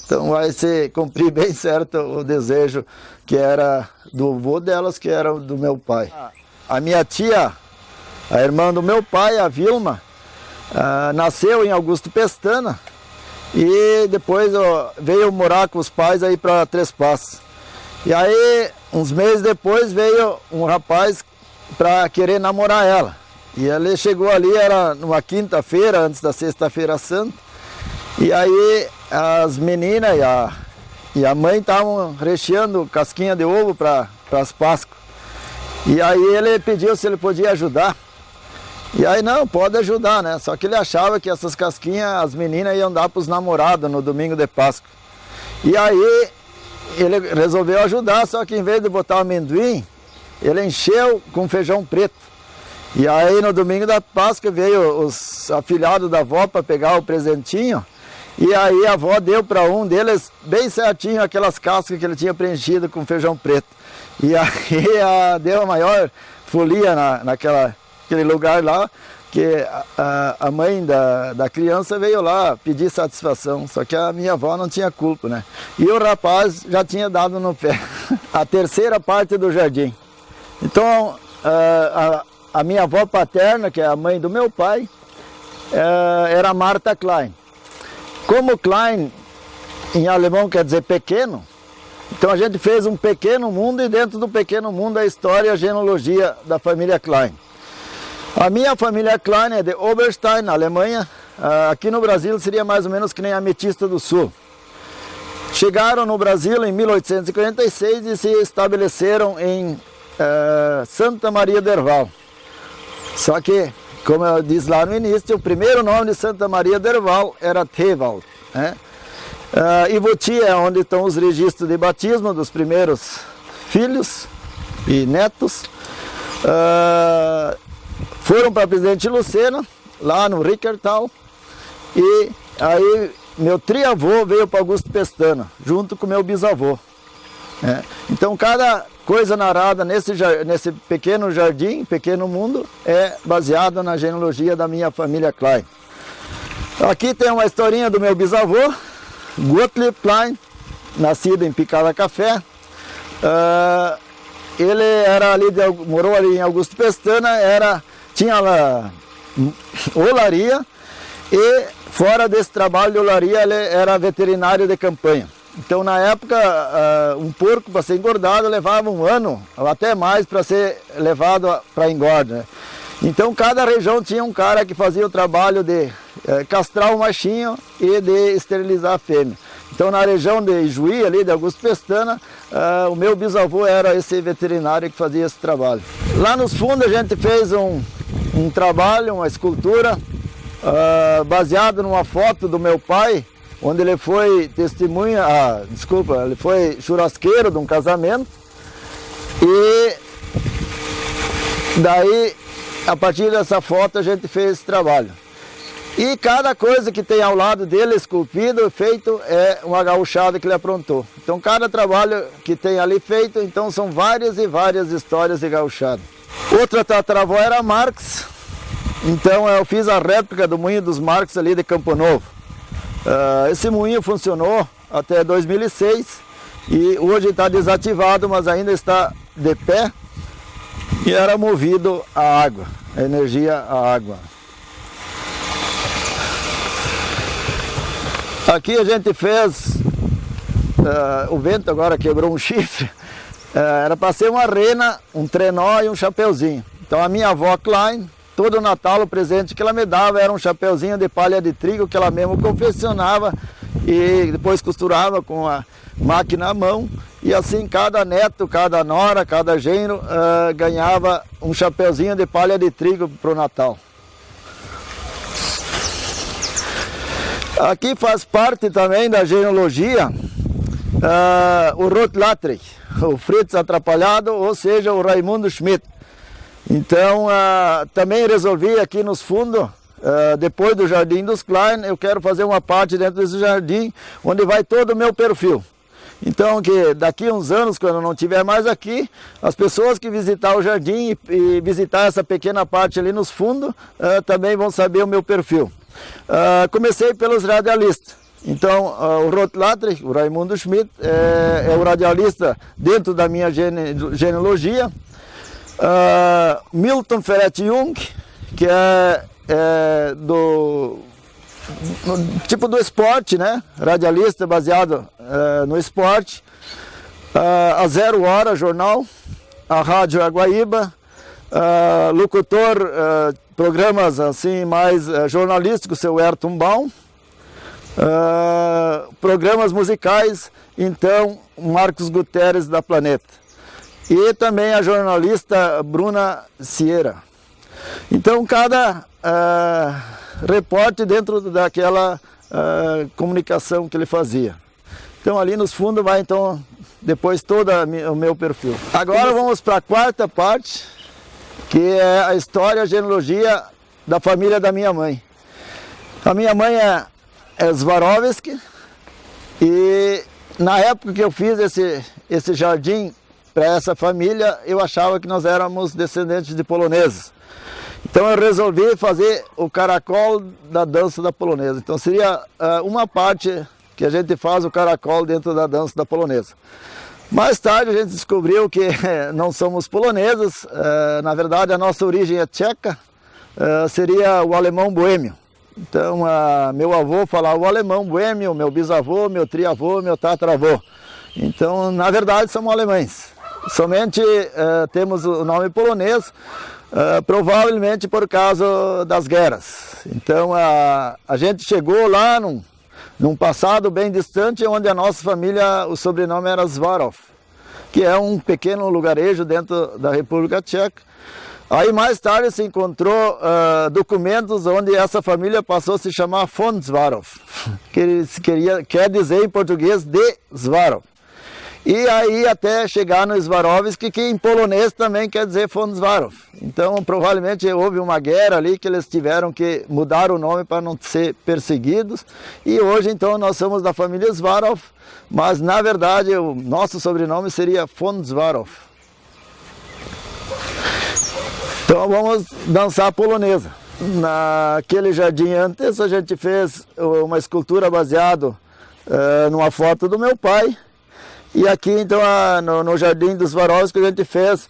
Então vai se cumprir bem certo o desejo que era do avô delas, que era do meu pai. A minha tia, a irmã do meu pai, a Vilma, nasceu em Augusto Pestana e depois veio morar com os pais aí para Três Passos. E aí, uns meses depois, veio um rapaz para querer namorar ela. E ele chegou ali, era numa quinta-feira, antes da Sexta-feira Santa. E aí, as meninas e a mãe estavam recheando casquinha de ovo para as Páscoas. E aí ele pediu se ele podia ajudar. E aí, não, pode ajudar, né? Só que ele achava que essas casquinhas, as meninas iam dar para os namorados no domingo de Páscoa. E aí, ele resolveu ajudar, só que em vez de botar o amendoim, ele encheu com feijão preto. E aí, no domingo da Páscoa, veio os afilhados da avó para pegar o presentinho. E aí, a avó deu para um deles, bem certinho, aquelas cascas que ele tinha preenchido com feijão preto. E aí, deu a maior folia naquele lugar lá, que a mãe da criança veio lá pedir satisfação, só que a minha avó não tinha culpa, né? E o rapaz já tinha dado no pé. A terceira parte do jardim. Então, a minha avó paterna, que é a mãe do meu pai, era Martha Klein. Como Klein, em alemão, quer dizer pequeno, então a gente fez um pequeno mundo e dentro do pequeno mundo a história e a genealogia da família Klein. A minha família Klein é de Oberstein, na Alemanha. Aqui no Brasil seria mais ou menos que nem a Ametista do Sul. Chegaram no Brasil em 1846 e se estabeleceram em Santa Maria del Val. Só que, como eu disse lá no início, o primeiro nome de Santa Maria del Val era Tewald, né? Ivoti é onde estão os registros de batismo dos primeiros filhos e netos. Foram para Presidente Lucena, lá no Rickertal, e aí meu triavô veio para Augusto Pestana, junto com meu bisavô. Então cada coisa narrada nesse pequeno jardim, pequeno mundo, é baseada na genealogia da minha família Klein. Aqui tem uma historinha do meu bisavô, Gottlieb Klein, nascido em Picada Café. Ele era morou ali em Augusto Pestana, tinha lá olaria e fora desse trabalho de olaria ele era veterinário de campanha. Então na época um porco para ser engordado levava 1 ano, ou até mais, para ser levado para engorda, né? Então cada região tinha um cara que fazia o trabalho de castrar o machinho e de esterilizar a fêmea. Então na região de Juí, ali de Augusto Pestana, o meu bisavô era esse veterinário que fazia esse trabalho. Lá nos fundos a gente fez um trabalho, uma escultura, baseado numa foto do meu pai, onde ele foi testemunha, ele foi churrasqueiro de um casamento. E daí, a partir dessa foto, a gente fez esse trabalho. E cada coisa que tem ao lado dele, esculpido, feito, é uma gauchada que ele aprontou. Então cada trabalho que tem ali feito, então são várias e várias histórias de gauchada. Outra tataravó era Marx, então eu fiz a réplica do moinho dos Marx ali de Campo Novo. Esse moinho funcionou até 2006 e hoje está desativado, mas ainda está de pé e era movido a água, a energia a água. Aqui a gente fez, o vento agora quebrou um chifre, era para ser uma rena, um trenó e um chapeuzinho. Então a minha avó Klein, todo Natal o presente que ela me dava era um chapeuzinho de palha de trigo que ela mesma confeccionava e depois costurava com a máquina à mão. E assim cada neto, cada nora, cada genro ganhava um chapeuzinho de palha de trigo para o Natal. Aqui faz parte também da genealogia o Rotlatrich, o Fritz Atrapalhado, ou seja, o Raimundo Schmidt. Então, também resolvi aqui nos fundos, depois do Jardim dos Klein, eu quero fazer uma parte dentro desse jardim, onde vai todo o meu perfil. Então, que daqui a uns anos, quando eu não estiver mais aqui, as pessoas que visitar o jardim e visitar essa pequena parte ali nos fundos, também vão saber o meu perfil. Comecei pelos radialistas. Então, o Rotlatrich, o Raimundo Schmidt, é o radialista dentro da minha genealogia. Milton Ferretti Jung, que é do tipo do esporte, né? Radialista baseado no esporte. A Zero Hora, jornal. A Rádio Aguaíba. Locutor, programas assim mais jornalísticos, seu Ayrton Baum. Programas musicais, então, Marcos Guterres da Planeta. E também a jornalista Bruna Sierra. Então, cada repórter dentro daquela comunicação que ele fazia. Então, ali nos fundos vai, então, depois todo o meu perfil. Agora vamos para a quarta parte, que é a história, a genealogia da família da minha mãe. A minha mãe é Swarovski, e na época que eu fiz esse jardim para essa família, eu achava que nós éramos descendentes de poloneses. Então eu resolvi fazer o caracol da dança da polonesa. Então seria uma parte que a gente faz o caracol dentro da dança da polonesa. Mais tarde a gente descobriu que não somos poloneses, na verdade a nossa origem é tcheca, seria o alemão boêmio. Então meu avô falava o alemão boêmio, meu bisavô, meu triavô, meu tataravô. Então na verdade somos alemães. Somente temos o nome polonês, provavelmente por causa das guerras. Então a gente chegou lá num passado bem distante, onde a nossa família, o sobrenome era Zwarov, que é um pequeno lugarejo dentro da República Tcheca. Aí mais tarde se encontrou documentos onde essa família passou a se chamar von Zwarov, que quer dizer em português de Zwarov. E aí até chegar no Swarovski, que em polonês também quer dizer von Zwarov. Então provavelmente houve uma guerra ali que eles tiveram que mudar o nome para não ser perseguidos. E hoje então nós somos da família Zwarov, mas na verdade o nosso sobrenome seria von Zwarov. Então vamos dançar polonesa. Naquele jardim antes a gente fez uma escultura baseada numa foto do meu pai. E aqui então no Jardim dos Swarovski a gente fez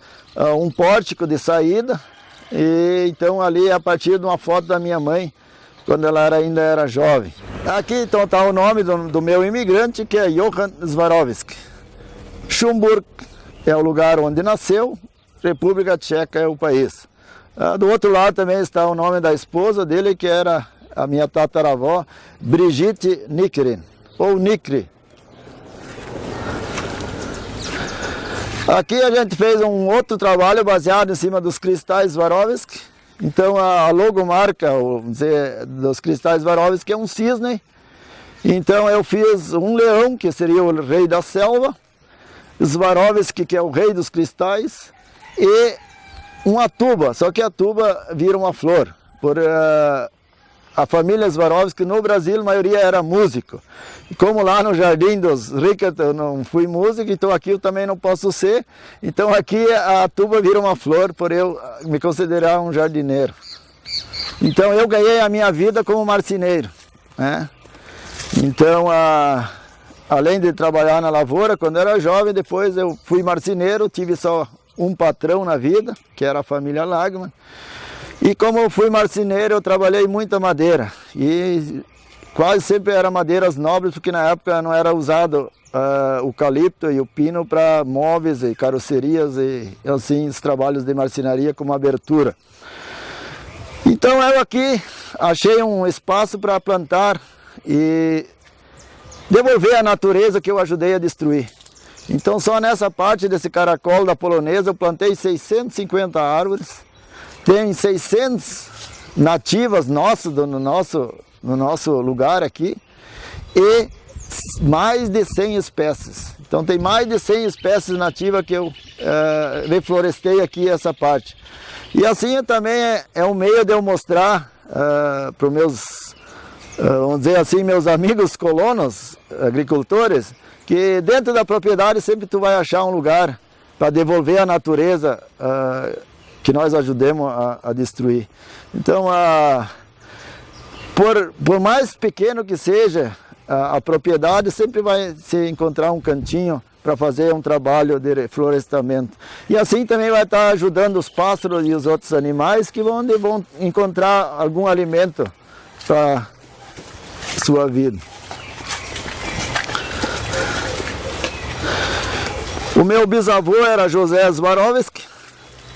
um pórtico de saída. E então ali a partir de uma foto da minha mãe, quando ela ainda era jovem. Aqui então está o nome do meu imigrante, que é Johann Swarovski. Schumburg é o lugar onde nasceu, República Tcheca é o país. Do outro lado também está o nome da esposa dele, que era a minha tataravó, Brigitte Nikrin, ou Nikri. Aqui a gente fez um outro trabalho baseado em cima dos cristais Swarovski. Então a logomarca, vamos dizer, dos cristais Swarovski é um cisne. Então eu fiz um leão, que seria o rei da selva, Swarovski, que é o rei dos cristais, e uma tuba, só que a tuba vira uma flor. Por a família Swarovski no Brasil, a maioria era músico. E como lá no Jardim dos Rickert eu não fui músico, então aqui eu também não posso ser. Então aqui a tuba vira uma flor, por eu me considerar um jardineiro. Então eu ganhei a minha vida como marceneiro, né? Então, além de trabalhar na lavoura, quando eu era jovem, depois eu fui marceneiro, tive só um patrão na vida, que era a família Lagman. E como eu fui marceneiro, eu trabalhei muita madeira. E quase sempre eram madeiras nobres, porque na época não era usado o eucalipto e o pino para móveis e carrocerias e assim os trabalhos de marcenaria como abertura. Então eu aqui achei um espaço para plantar e devolver a natureza que eu ajudei a destruir. Então só nessa parte desse caracol da polonesa eu plantei 650 árvores. Tem 600 nativas nossas no nosso lugar aqui e mais de 100 espécies. Então tem mais de 100 espécies nativas que eu reflorestei aqui essa parte. E assim também é um meio de eu mostrar para os meus, vamos dizer assim, meus amigos colonos, agricultores, que dentro da propriedade sempre tu vai achar um lugar para devolver a natureza que nós ajudemos a destruir. Então, por mais pequeno que seja a propriedade, sempre vai se encontrar um cantinho para fazer um trabalho de reflorestamento. E assim também vai estar ajudando os pássaros e os outros animais que vão encontrar algum alimento para sua vida. O meu bisavô era José Swarovski,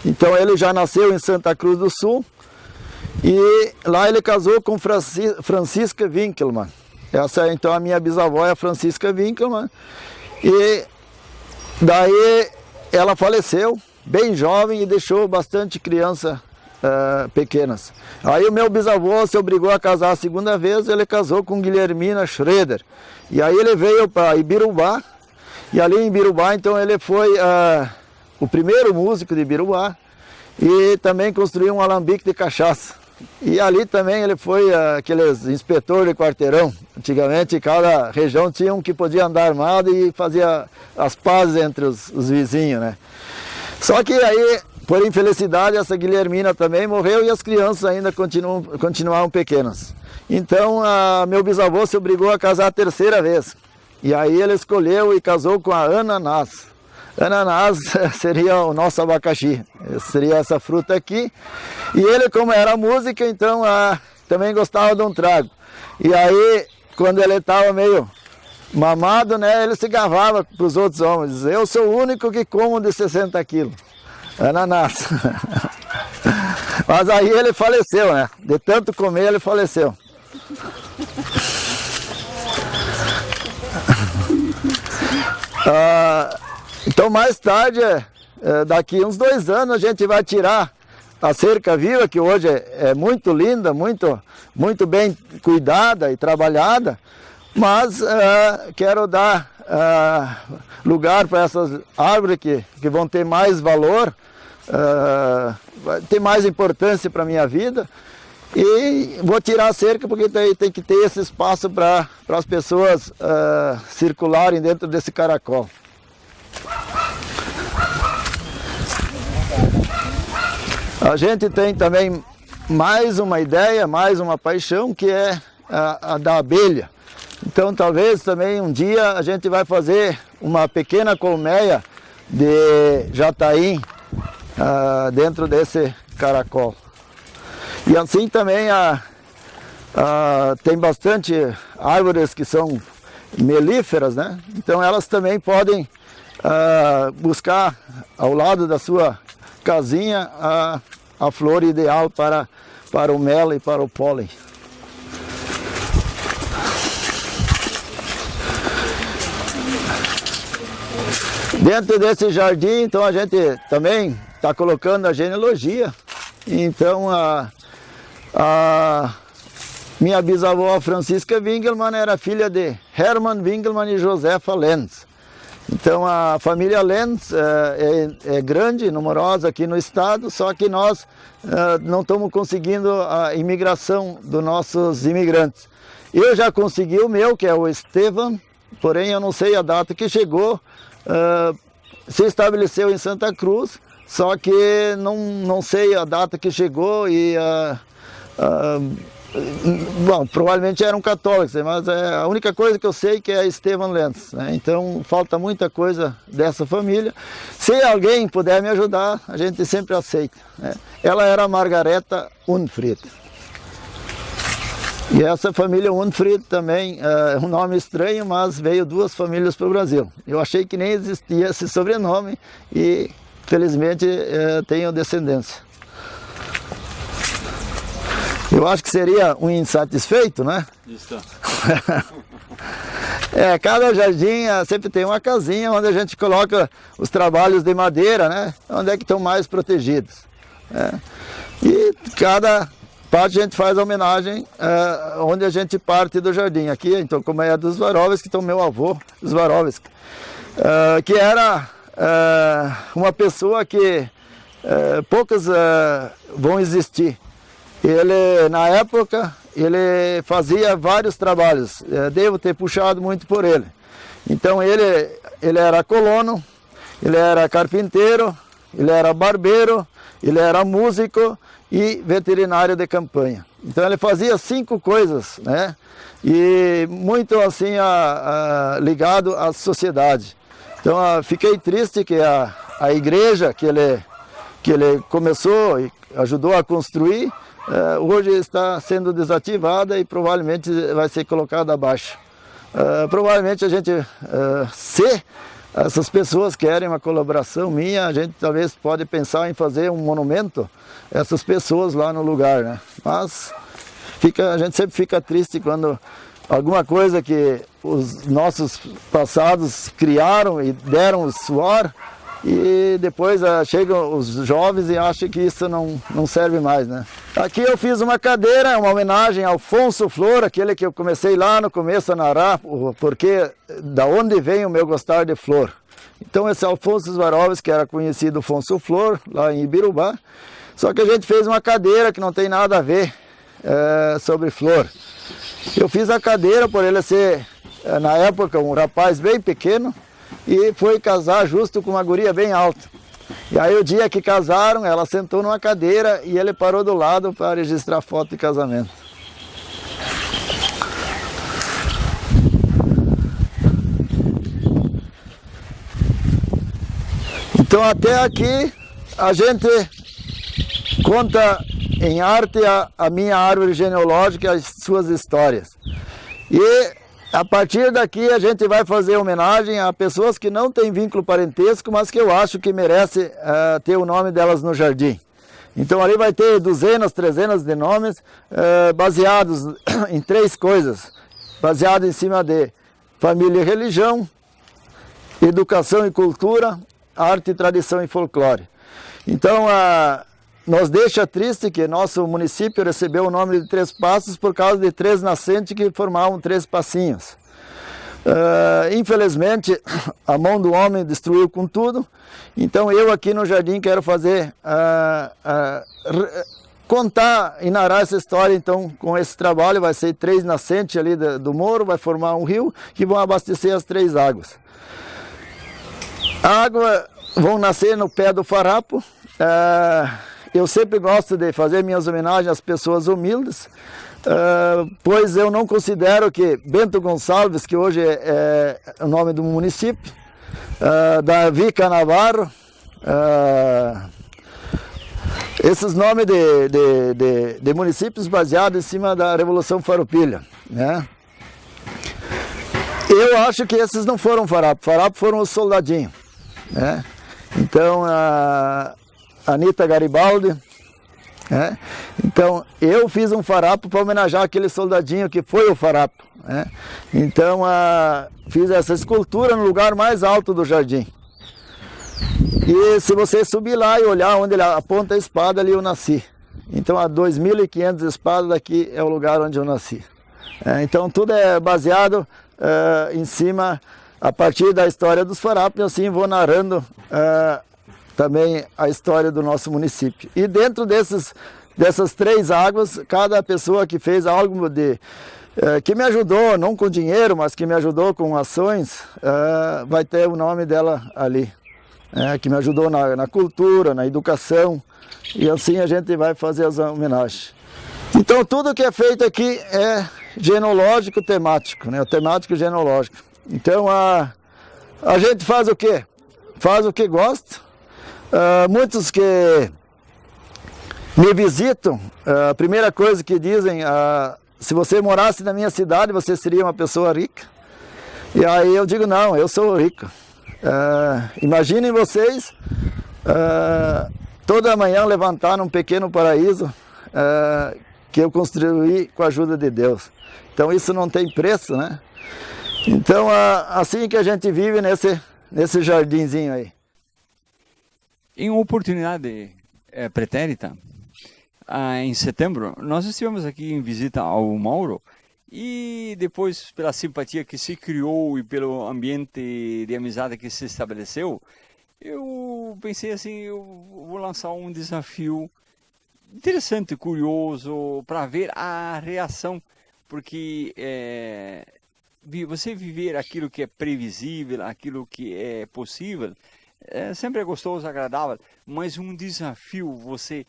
então ele já nasceu em Santa Cruz do Sul e lá ele casou com Francisca Winkelmann. Essa então a minha bisavó é a Francisca Winkelmann e daí ela faleceu bem jovem e deixou bastante criança pequenas. Aí o meu bisavô se obrigou a casar a segunda vez, ele casou com Guilhermina Schroeder e aí ele veio para Ibirubá. E ali em Ibirubá, então, ele foi o primeiro músico de Ibirubá e também construiu um alambique de cachaça. E ali também ele foi aqueles inspetor de quarteirão. Antigamente, cada região tinha um que podia andar armado e fazia as pazes entre os vizinhos, né? Só que aí, por infelicidade, essa Guilhermina também morreu e as crianças ainda continuavam pequenas. Então, meu bisavô se obrigou a casar a terceira vez. E aí ele escolheu e casou com a ananás. Ananás seria o nosso abacaxi, seria essa fruta aqui. E ele, como era músico, então também gostava de um trago. E aí, quando ele estava meio mamado, né, ele se gavava para os outros homens. Eu sou o único que como de 60 quilos. Ananás. Mas aí ele faleceu, né? De tanto comer, ele faleceu. Então mais tarde, daqui uns 2 anos, a gente vai tirar a cerca viva, que hoje é muito linda, muito bem cuidada e trabalhada, mas quero dar lugar para essas árvores que vão ter mais valor, ter mais importância para a minha vida. E vou tirar a cerca porque tem que ter esse espaço para as pessoas circularem dentro desse caracol. A gente tem também mais uma ideia, mais uma paixão, que é a da abelha. Então talvez também um dia a gente vai fazer uma pequena colmeia de jataí dentro desse caracol. E assim também tem bastante árvores que são melíferas, né? Então elas também podem buscar ao lado da sua casinha a flor ideal para o mel e para o pólen. Dentro desse jardim, então, a gente também está colocando a genealogia. Então a minha bisavó Francisca Winkelmann era filha de Hermann Winkelmann e Josefa Lenz. Então a família Lenz é grande, numerosa aqui no estado, só que nós não estamos conseguindo a imigração dos nossos imigrantes. Eu já consegui o meu, que é o Estevam, porém eu não sei a data que chegou, se estabeleceu em Santa Cruz, só que não sei a data que chegou e bom, provavelmente eram católicos, mas a única coisa que eu sei que é Estevam Lenz, né? Então falta muita coisa dessa família. Se alguém puder me ajudar, a gente sempre aceita, né? Ela era Margareta Unfried. E essa família Unfried também é um nome estranho, mas veio 2 famílias para o Brasil. Eu achei que nem existia esse sobrenome e felizmente tenho descendência. Eu acho que seria um insatisfeito, né? Isso. Cada jardim sempre tem uma casinha onde a gente coloca os trabalhos de madeira, né? Onde é que estão mais protegidos. E cada parte a gente faz a homenagem onde a gente parte do jardim. Aqui, então, como é dos Swarovski, então meu avô, Swarovski, que era uma pessoa que poucas vão existir. Ele, na época, ele fazia vários trabalhos. Devo ter puxado muito por ele. Então ele era colono, ele era carpinteiro, ele era barbeiro, ele era músico e veterinário de campanha. Então ele fazia 5 coisas, né? E muito assim ligado à sociedade. Então fiquei triste que a igreja que ele começou e ajudou a construir, hoje está sendo desativada e provavelmente vai ser colocada abaixo. Provavelmente a gente, se essas pessoas querem uma colaboração minha, a gente talvez pode pensar em fazer um monumento a essas pessoas lá no lugar, né? Mas a gente sempre fica triste quando alguma coisa que os nossos passados criaram e deram o suor, e depois chegam os jovens e acham que isso não serve mais, né? Aqui eu fiz uma cadeira, uma homenagem ao Afonso Flor, aquele que eu comecei lá no começo a narrar, porque da onde vem o meu gostar de flor. Então esse Alfonso Swarovski, que era conhecido Afonso Flor, lá em Ibirubá, só que a gente fez uma cadeira que não tem nada a ver sobre flor. Eu fiz a cadeira por ele ser, na época, um rapaz bem pequeno, e foi casar justo com uma guria bem alta. E aí o dia que casaram, ela sentou numa cadeira e ele parou do lado para registrar foto de casamento. Então até aqui a gente conta em arte a minha árvore genealógica e as suas histórias. E a partir daqui a gente vai fazer homenagem a pessoas que não têm vínculo parentesco, mas que eu acho que merece ter o nome delas no jardim. Então ali vai ter dezenas, trezenas de nomes baseados em 3 coisas. Baseado em cima de família e religião, educação e cultura, arte, tradição e folclore. Então nos deixa triste que nosso município recebeu o nome de 3 Passos por causa de 3 nascentes que formavam 3 passinhos. Infelizmente, a mão do homem destruiu com tudo. Então eu aqui no jardim quero fazer, contar e narrar essa história. Então com esse trabalho vai ser 3 nascentes ali do morro, vai formar um rio que vão abastecer as 3 águas. A água vão nascer no pé do farapo. Eu sempre gosto de fazer minhas homenagens às pessoas humildes, pois eu não considero que Bento Gonçalves, que hoje é o nome do município, Davi Canavarro, esses nomes de municípios baseados em cima da Revolução Farroupilha, né? Eu acho que esses não foram farapos foram os soldadinhos, né? Então, Anita Garibaldi, né? Então eu fiz um farapo para homenagear aquele soldadinho que foi o farapo, né? Então fiz essa escultura no lugar mais alto do jardim. E se você subir lá e olhar onde ele aponta a espada, ali eu nasci. Então a 2.500 espadas daqui é o lugar onde eu nasci. Então tudo é baseado em cima, a partir da história dos farapos, e assim vou narrando também a história do nosso município. E dentro dessas 3 águas, cada pessoa que fez algo que me ajudou, não com dinheiro, mas que me ajudou com ações, vai ter o nome dela ali. Que me ajudou na cultura, na educação, e assim a gente vai fazer as homenagens. Então tudo que é feito aqui é genealógico temático, né? O temático genealógico. Então a gente faz o quê? Faz o que gosta. Muitos que me visitam, a primeira coisa que dizem, se você morasse na minha cidade, você seria uma pessoa rica. E aí eu digo, não, eu sou rico. Imaginem vocês, toda manhã levantar num pequeno paraíso que eu construí com a ajuda de Deus. Então isso não tem preço, né? Então assim que a gente vive nesse jardinzinho aí. Em uma oportunidade pretérita, em setembro, nós estivemos aqui em visita ao Mauro e depois, pela simpatia que se criou e pelo ambiente de amizade que se estabeleceu, eu pensei assim, eu vou lançar um desafio interessante, curioso, para ver a reação, porque você viver aquilo que é previsível, aquilo que é possível, sempre é gostoso, agradável, mas um desafio, você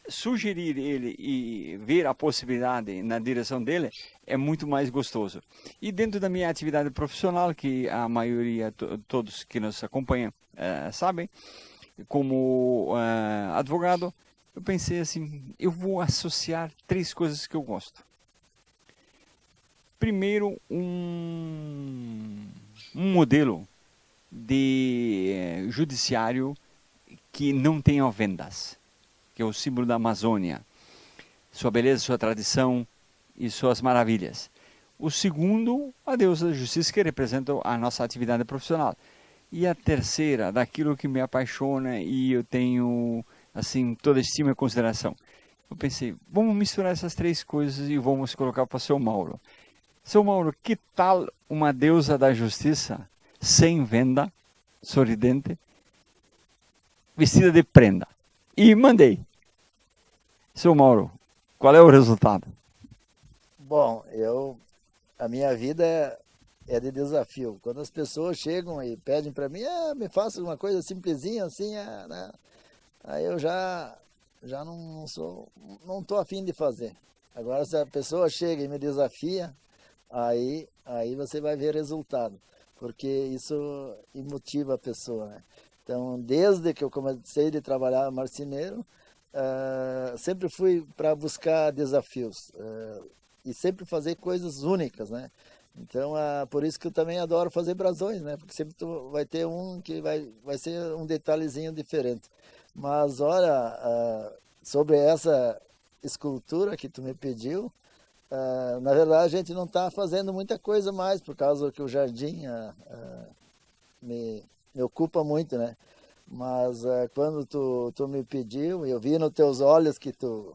sugerir ele e ver a possibilidade na direção dele, é muito mais gostoso. E dentro da minha atividade profissional, que a maioria, todos que nos acompanham sabem, como advogado, eu pensei assim, eu vou associar 3 coisas que eu gosto. Primeiro, um modelo de judiciário que não tenha vendas, que é o símbolo da Amazônia, sua beleza, sua tradição e suas maravilhas. O segundo, a deusa da justiça, que representa a nossa atividade profissional. E a terceira, daquilo que me apaixona e eu tenho assim toda estima e consideração. Eu pensei, vamos misturar essas 3 coisas e vamos colocar para o seu Mauro. Seu Mauro, que tal uma deusa da justiça sem venda, sorridente, vestida de prenda? E mandei. Seu Mauro, qual é o resultado? Bom, a minha vida é de desafio. Quando as pessoas chegam e pedem para mim, me faça uma coisa simplesinha assim, né? Aí eu já não estou afim de fazer. Agora, se a pessoa chega e me desafia, aí você vai ver resultado, porque isso motiva a pessoa, né? Então, desde que eu comecei a trabalhar marceneiro, sempre fui para buscar desafios e sempre fazer coisas únicas, né? Então, por isso que eu também adoro fazer brasões, né? Porque sempre vai ter um que vai ser um detalhezinho diferente. Mas, olha, sobre essa escultura que tu me pediu, na verdade, a gente não está fazendo muita coisa mais, por causa que o jardim me ocupa muito, né? Mas quando tu me pediu, eu vi nos teus olhos que tu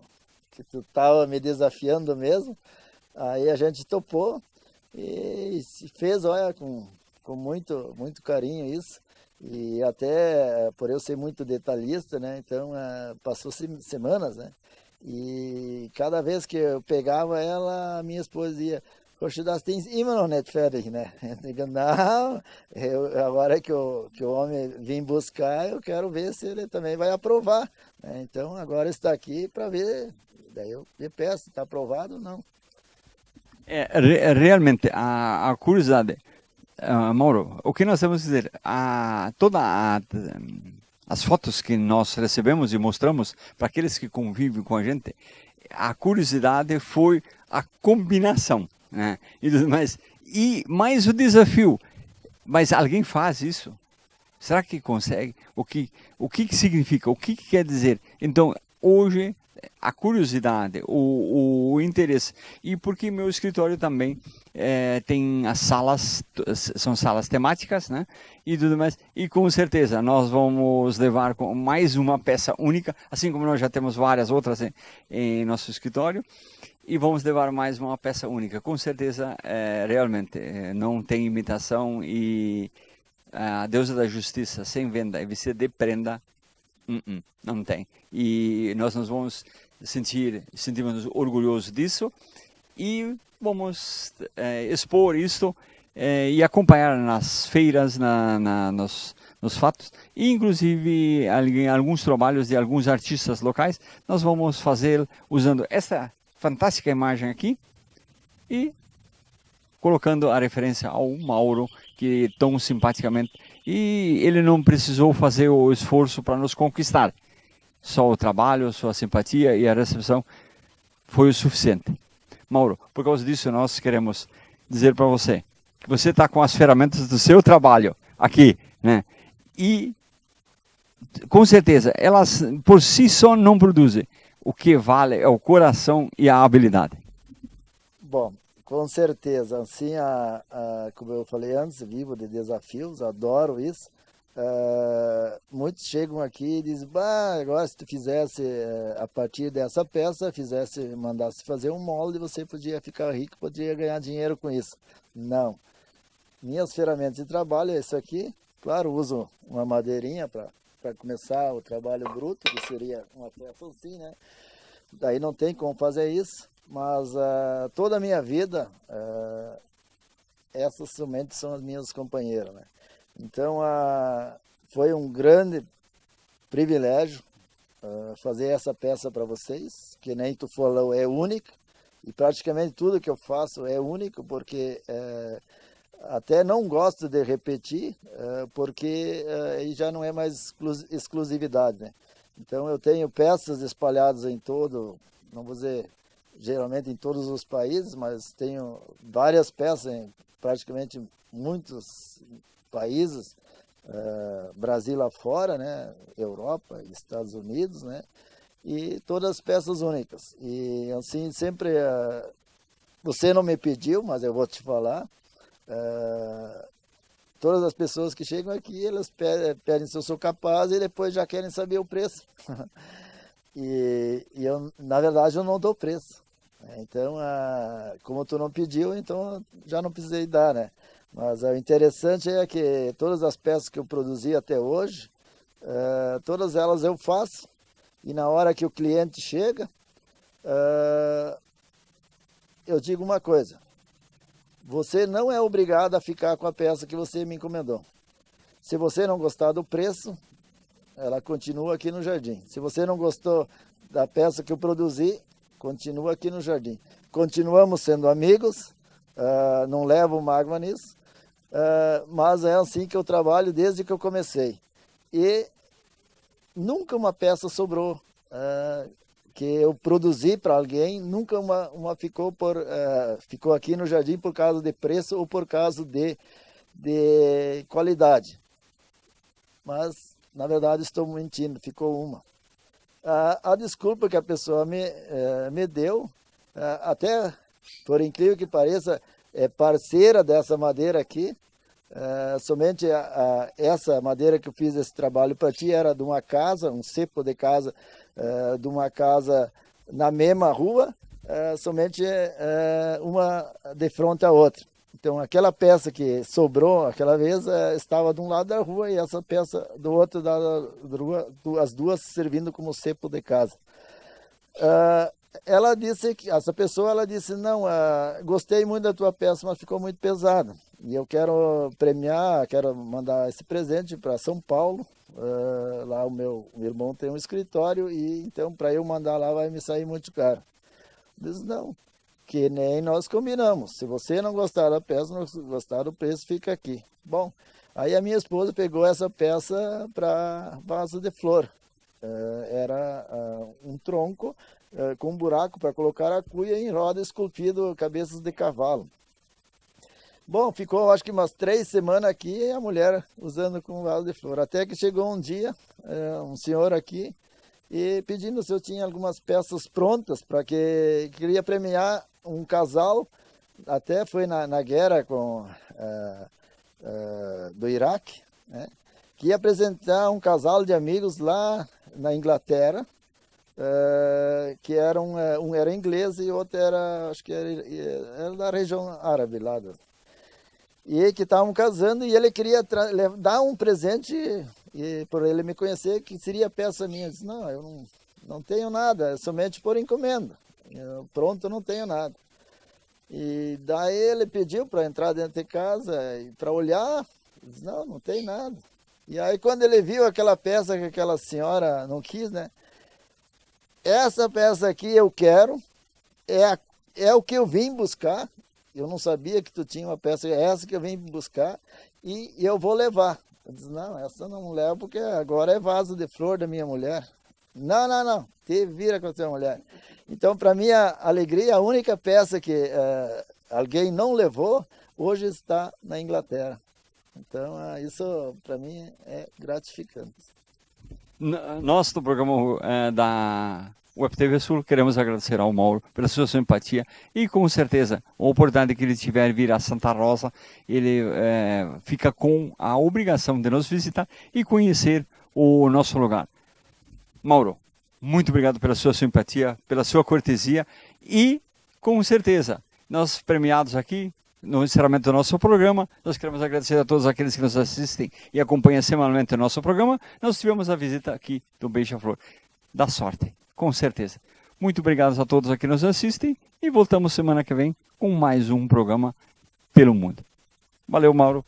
estava me desafiando mesmo, aí a gente topou e se fez, olha, com muito, muito carinho isso. E até por eu ser muito detalhista, né? Então passou semanas, né? E cada vez que eu pegava ela, a minha esposa dizia, "Poxa, das tens immer noch nicht fertig, né?" Eu digo, não, agora que o homem vem buscar, eu quero ver se ele também vai aprovar, né? Então agora está aqui para ver, daí eu me peço, está aprovado ou não. Realmente, a curiosidade, Mauro, o que nós temos que dizer, as fotos que nós recebemos e mostramos para aqueles que convivem com a gente, a curiosidade foi a combinação, né? E mais o desafio. Mas alguém faz isso? Será que consegue? O que significa? O que quer dizer? Então, hoje, a curiosidade, o interesse, e porque meu escritório também tem as salas, são salas temáticas, né? E tudo mais, e com certeza nós vamos levar com mais uma peça única, assim como nós já temos várias outras em nosso escritório, e vamos levar mais uma peça única, com certeza, realmente, não tem imitação, e a deusa da justiça sem venda e vestida de prenda, não tem. E nós nos vamos sentimos orgulhosos disso e vamos expor isso e acompanhar nas feiras, nos fatos, e inclusive alguns trabalhos de alguns artistas locais, nós vamos fazer usando essa fantástica imagem aqui e colocando a referência ao Mauro, que tão simpaticamente, e ele não precisou fazer o esforço para nos conquistar. Só o trabalho, sua simpatia e a recepção foi o suficiente. Mauro, por causa disso nós queremos dizer para você que você está com as ferramentas do seu trabalho aqui, né? E com certeza elas por si só não produzem. O que vale é o coração e a habilidade. Bom, com certeza. Assim, como eu falei antes, vivo de desafios, adoro isso. muitos chegam aqui e dizem, agora se tu fizesse a partir dessa peça, mandasse fazer um molde, você podia ficar rico, podia ganhar dinheiro com isso. Não. Minhas ferramentas de trabalho é isso aqui. Claro, uso uma madeirinha para começar o trabalho bruto, que seria uma peça assim, né? Daí não tem como fazer isso, mas toda a minha vida, essas sementes são as minhas companheiras, né? Então, foi um grande privilégio fazer essa peça para vocês, que nem tu falou, é única, e praticamente tudo que eu faço é único, porque até não gosto de repetir, porque aí já não é mais exclusividade, né? Então, eu tenho peças espalhadas em todo, não vou dizer geralmente em todos os países, mas tenho várias peças em praticamente muitos países, Brasil afora, né, Europa, Estados Unidos, né, e todas as peças únicas. E assim, sempre, você não me pediu, mas eu vou te falar, todas as pessoas que chegam aqui, elas pedem se eu sou capaz e depois já querem saber o preço. e eu, na verdade, eu não dou preço. Então, como tu não pediu, então já não precisei dar, né? Mas o interessante é que todas as peças que eu produzi até hoje, todas elas eu faço, e na hora que o cliente chega, eu digo uma coisa: você não é obrigado a ficar com a peça que você me encomendou. Se você não gostar do preço, ela continua aqui no jardim. Se você não gostou da peça que eu produzi, continua aqui no jardim. Continuamos sendo amigos, não levo mágoa nisso, mas é assim que eu trabalho desde que eu comecei. E nunca uma peça sobrou que eu produzi para alguém, nunca uma ficou aqui no jardim por causa de preço ou por causa de qualidade. Mas, na verdade, estou mentindo, ficou uma. A desculpa que a pessoa me deu, até, por incrível que pareça, é parceira dessa madeira aqui. Somente essa madeira que eu fiz esse trabalho para ti era de uma casa, um cepo de casa, de uma casa na mesma rua, somente uma de frente à outra. Então, aquela peça que sobrou aquela vez estava de um lado da rua e essa peça do outro lado da rua, as duas servindo como cepo de casa. Ela disse que essa pessoa, ela disse, não, gostei muito da tua peça, mas ficou muito pesada. E eu quero premiar, quero mandar esse presente para São Paulo. Lá o meu irmão tem um escritório e então para eu mandar lá vai me sair muito caro. Eu disse, não, que nem nós combinamos. Se você não gostar da peça, não gostar do preço, fica aqui. Bom, aí a minha esposa pegou essa peça para vaso de flor. Era um tronco com um buraco para colocar a cuia em roda esculpido cabeças de cavalo. Bom, ficou acho que umas 3 semanas aqui a mulher usando com vaso de flor. Até que chegou um dia, um senhor aqui, e pedindo se eu tinha algumas peças prontas para que queria premiar um casal, até foi na guerra do Iraque, né, que ia apresentar um casal de amigos lá na Inglaterra, que era um era inglês e outro era, acho que era da região árabe lá. E que estavam casando e ele queria dar um presente, e por ele me conhecer, que seria peça minha. Eu disse, não, eu não tenho nada, é somente por encomenda. Pronto, eu não tenho nada. E daí ele pediu para entrar dentro de casa e para olhar. Eu disse, não tem nada. E aí quando ele viu aquela peça que aquela senhora não quis, né? Essa peça aqui eu quero, é o que eu vim buscar. Eu não sabia que tu tinha uma peça, é essa que eu vim buscar e eu vou levar. Eu disse, não, essa eu não levo porque agora é vaso de flor da minha mulher. Não, te vira com a tua mulher. Então, para minha alegria, a única peça que alguém não levou, hoje está na Inglaterra. Então, isso para mim é gratificante. Nós do programa da Web TV Sul, queremos agradecer ao Mauro pela sua simpatia e com certeza, a oportunidade que ele tiver vir a Santa Rosa, ele fica com a obrigação de nos visitar e conhecer o nosso lugar. Mauro, muito obrigado pela sua simpatia, pela sua cortesia e com certeza, nós premiados aqui, no encerramento do nosso programa, nós queremos agradecer a todos aqueles que nos assistem e acompanham semanalmente o nosso programa. Nós tivemos a visita aqui do Beija-Flor. Dá sorte, com certeza. Muito obrigado a todos aqui que nos assistem e voltamos semana que vem com mais um programa pelo mundo. Valeu, Mauro.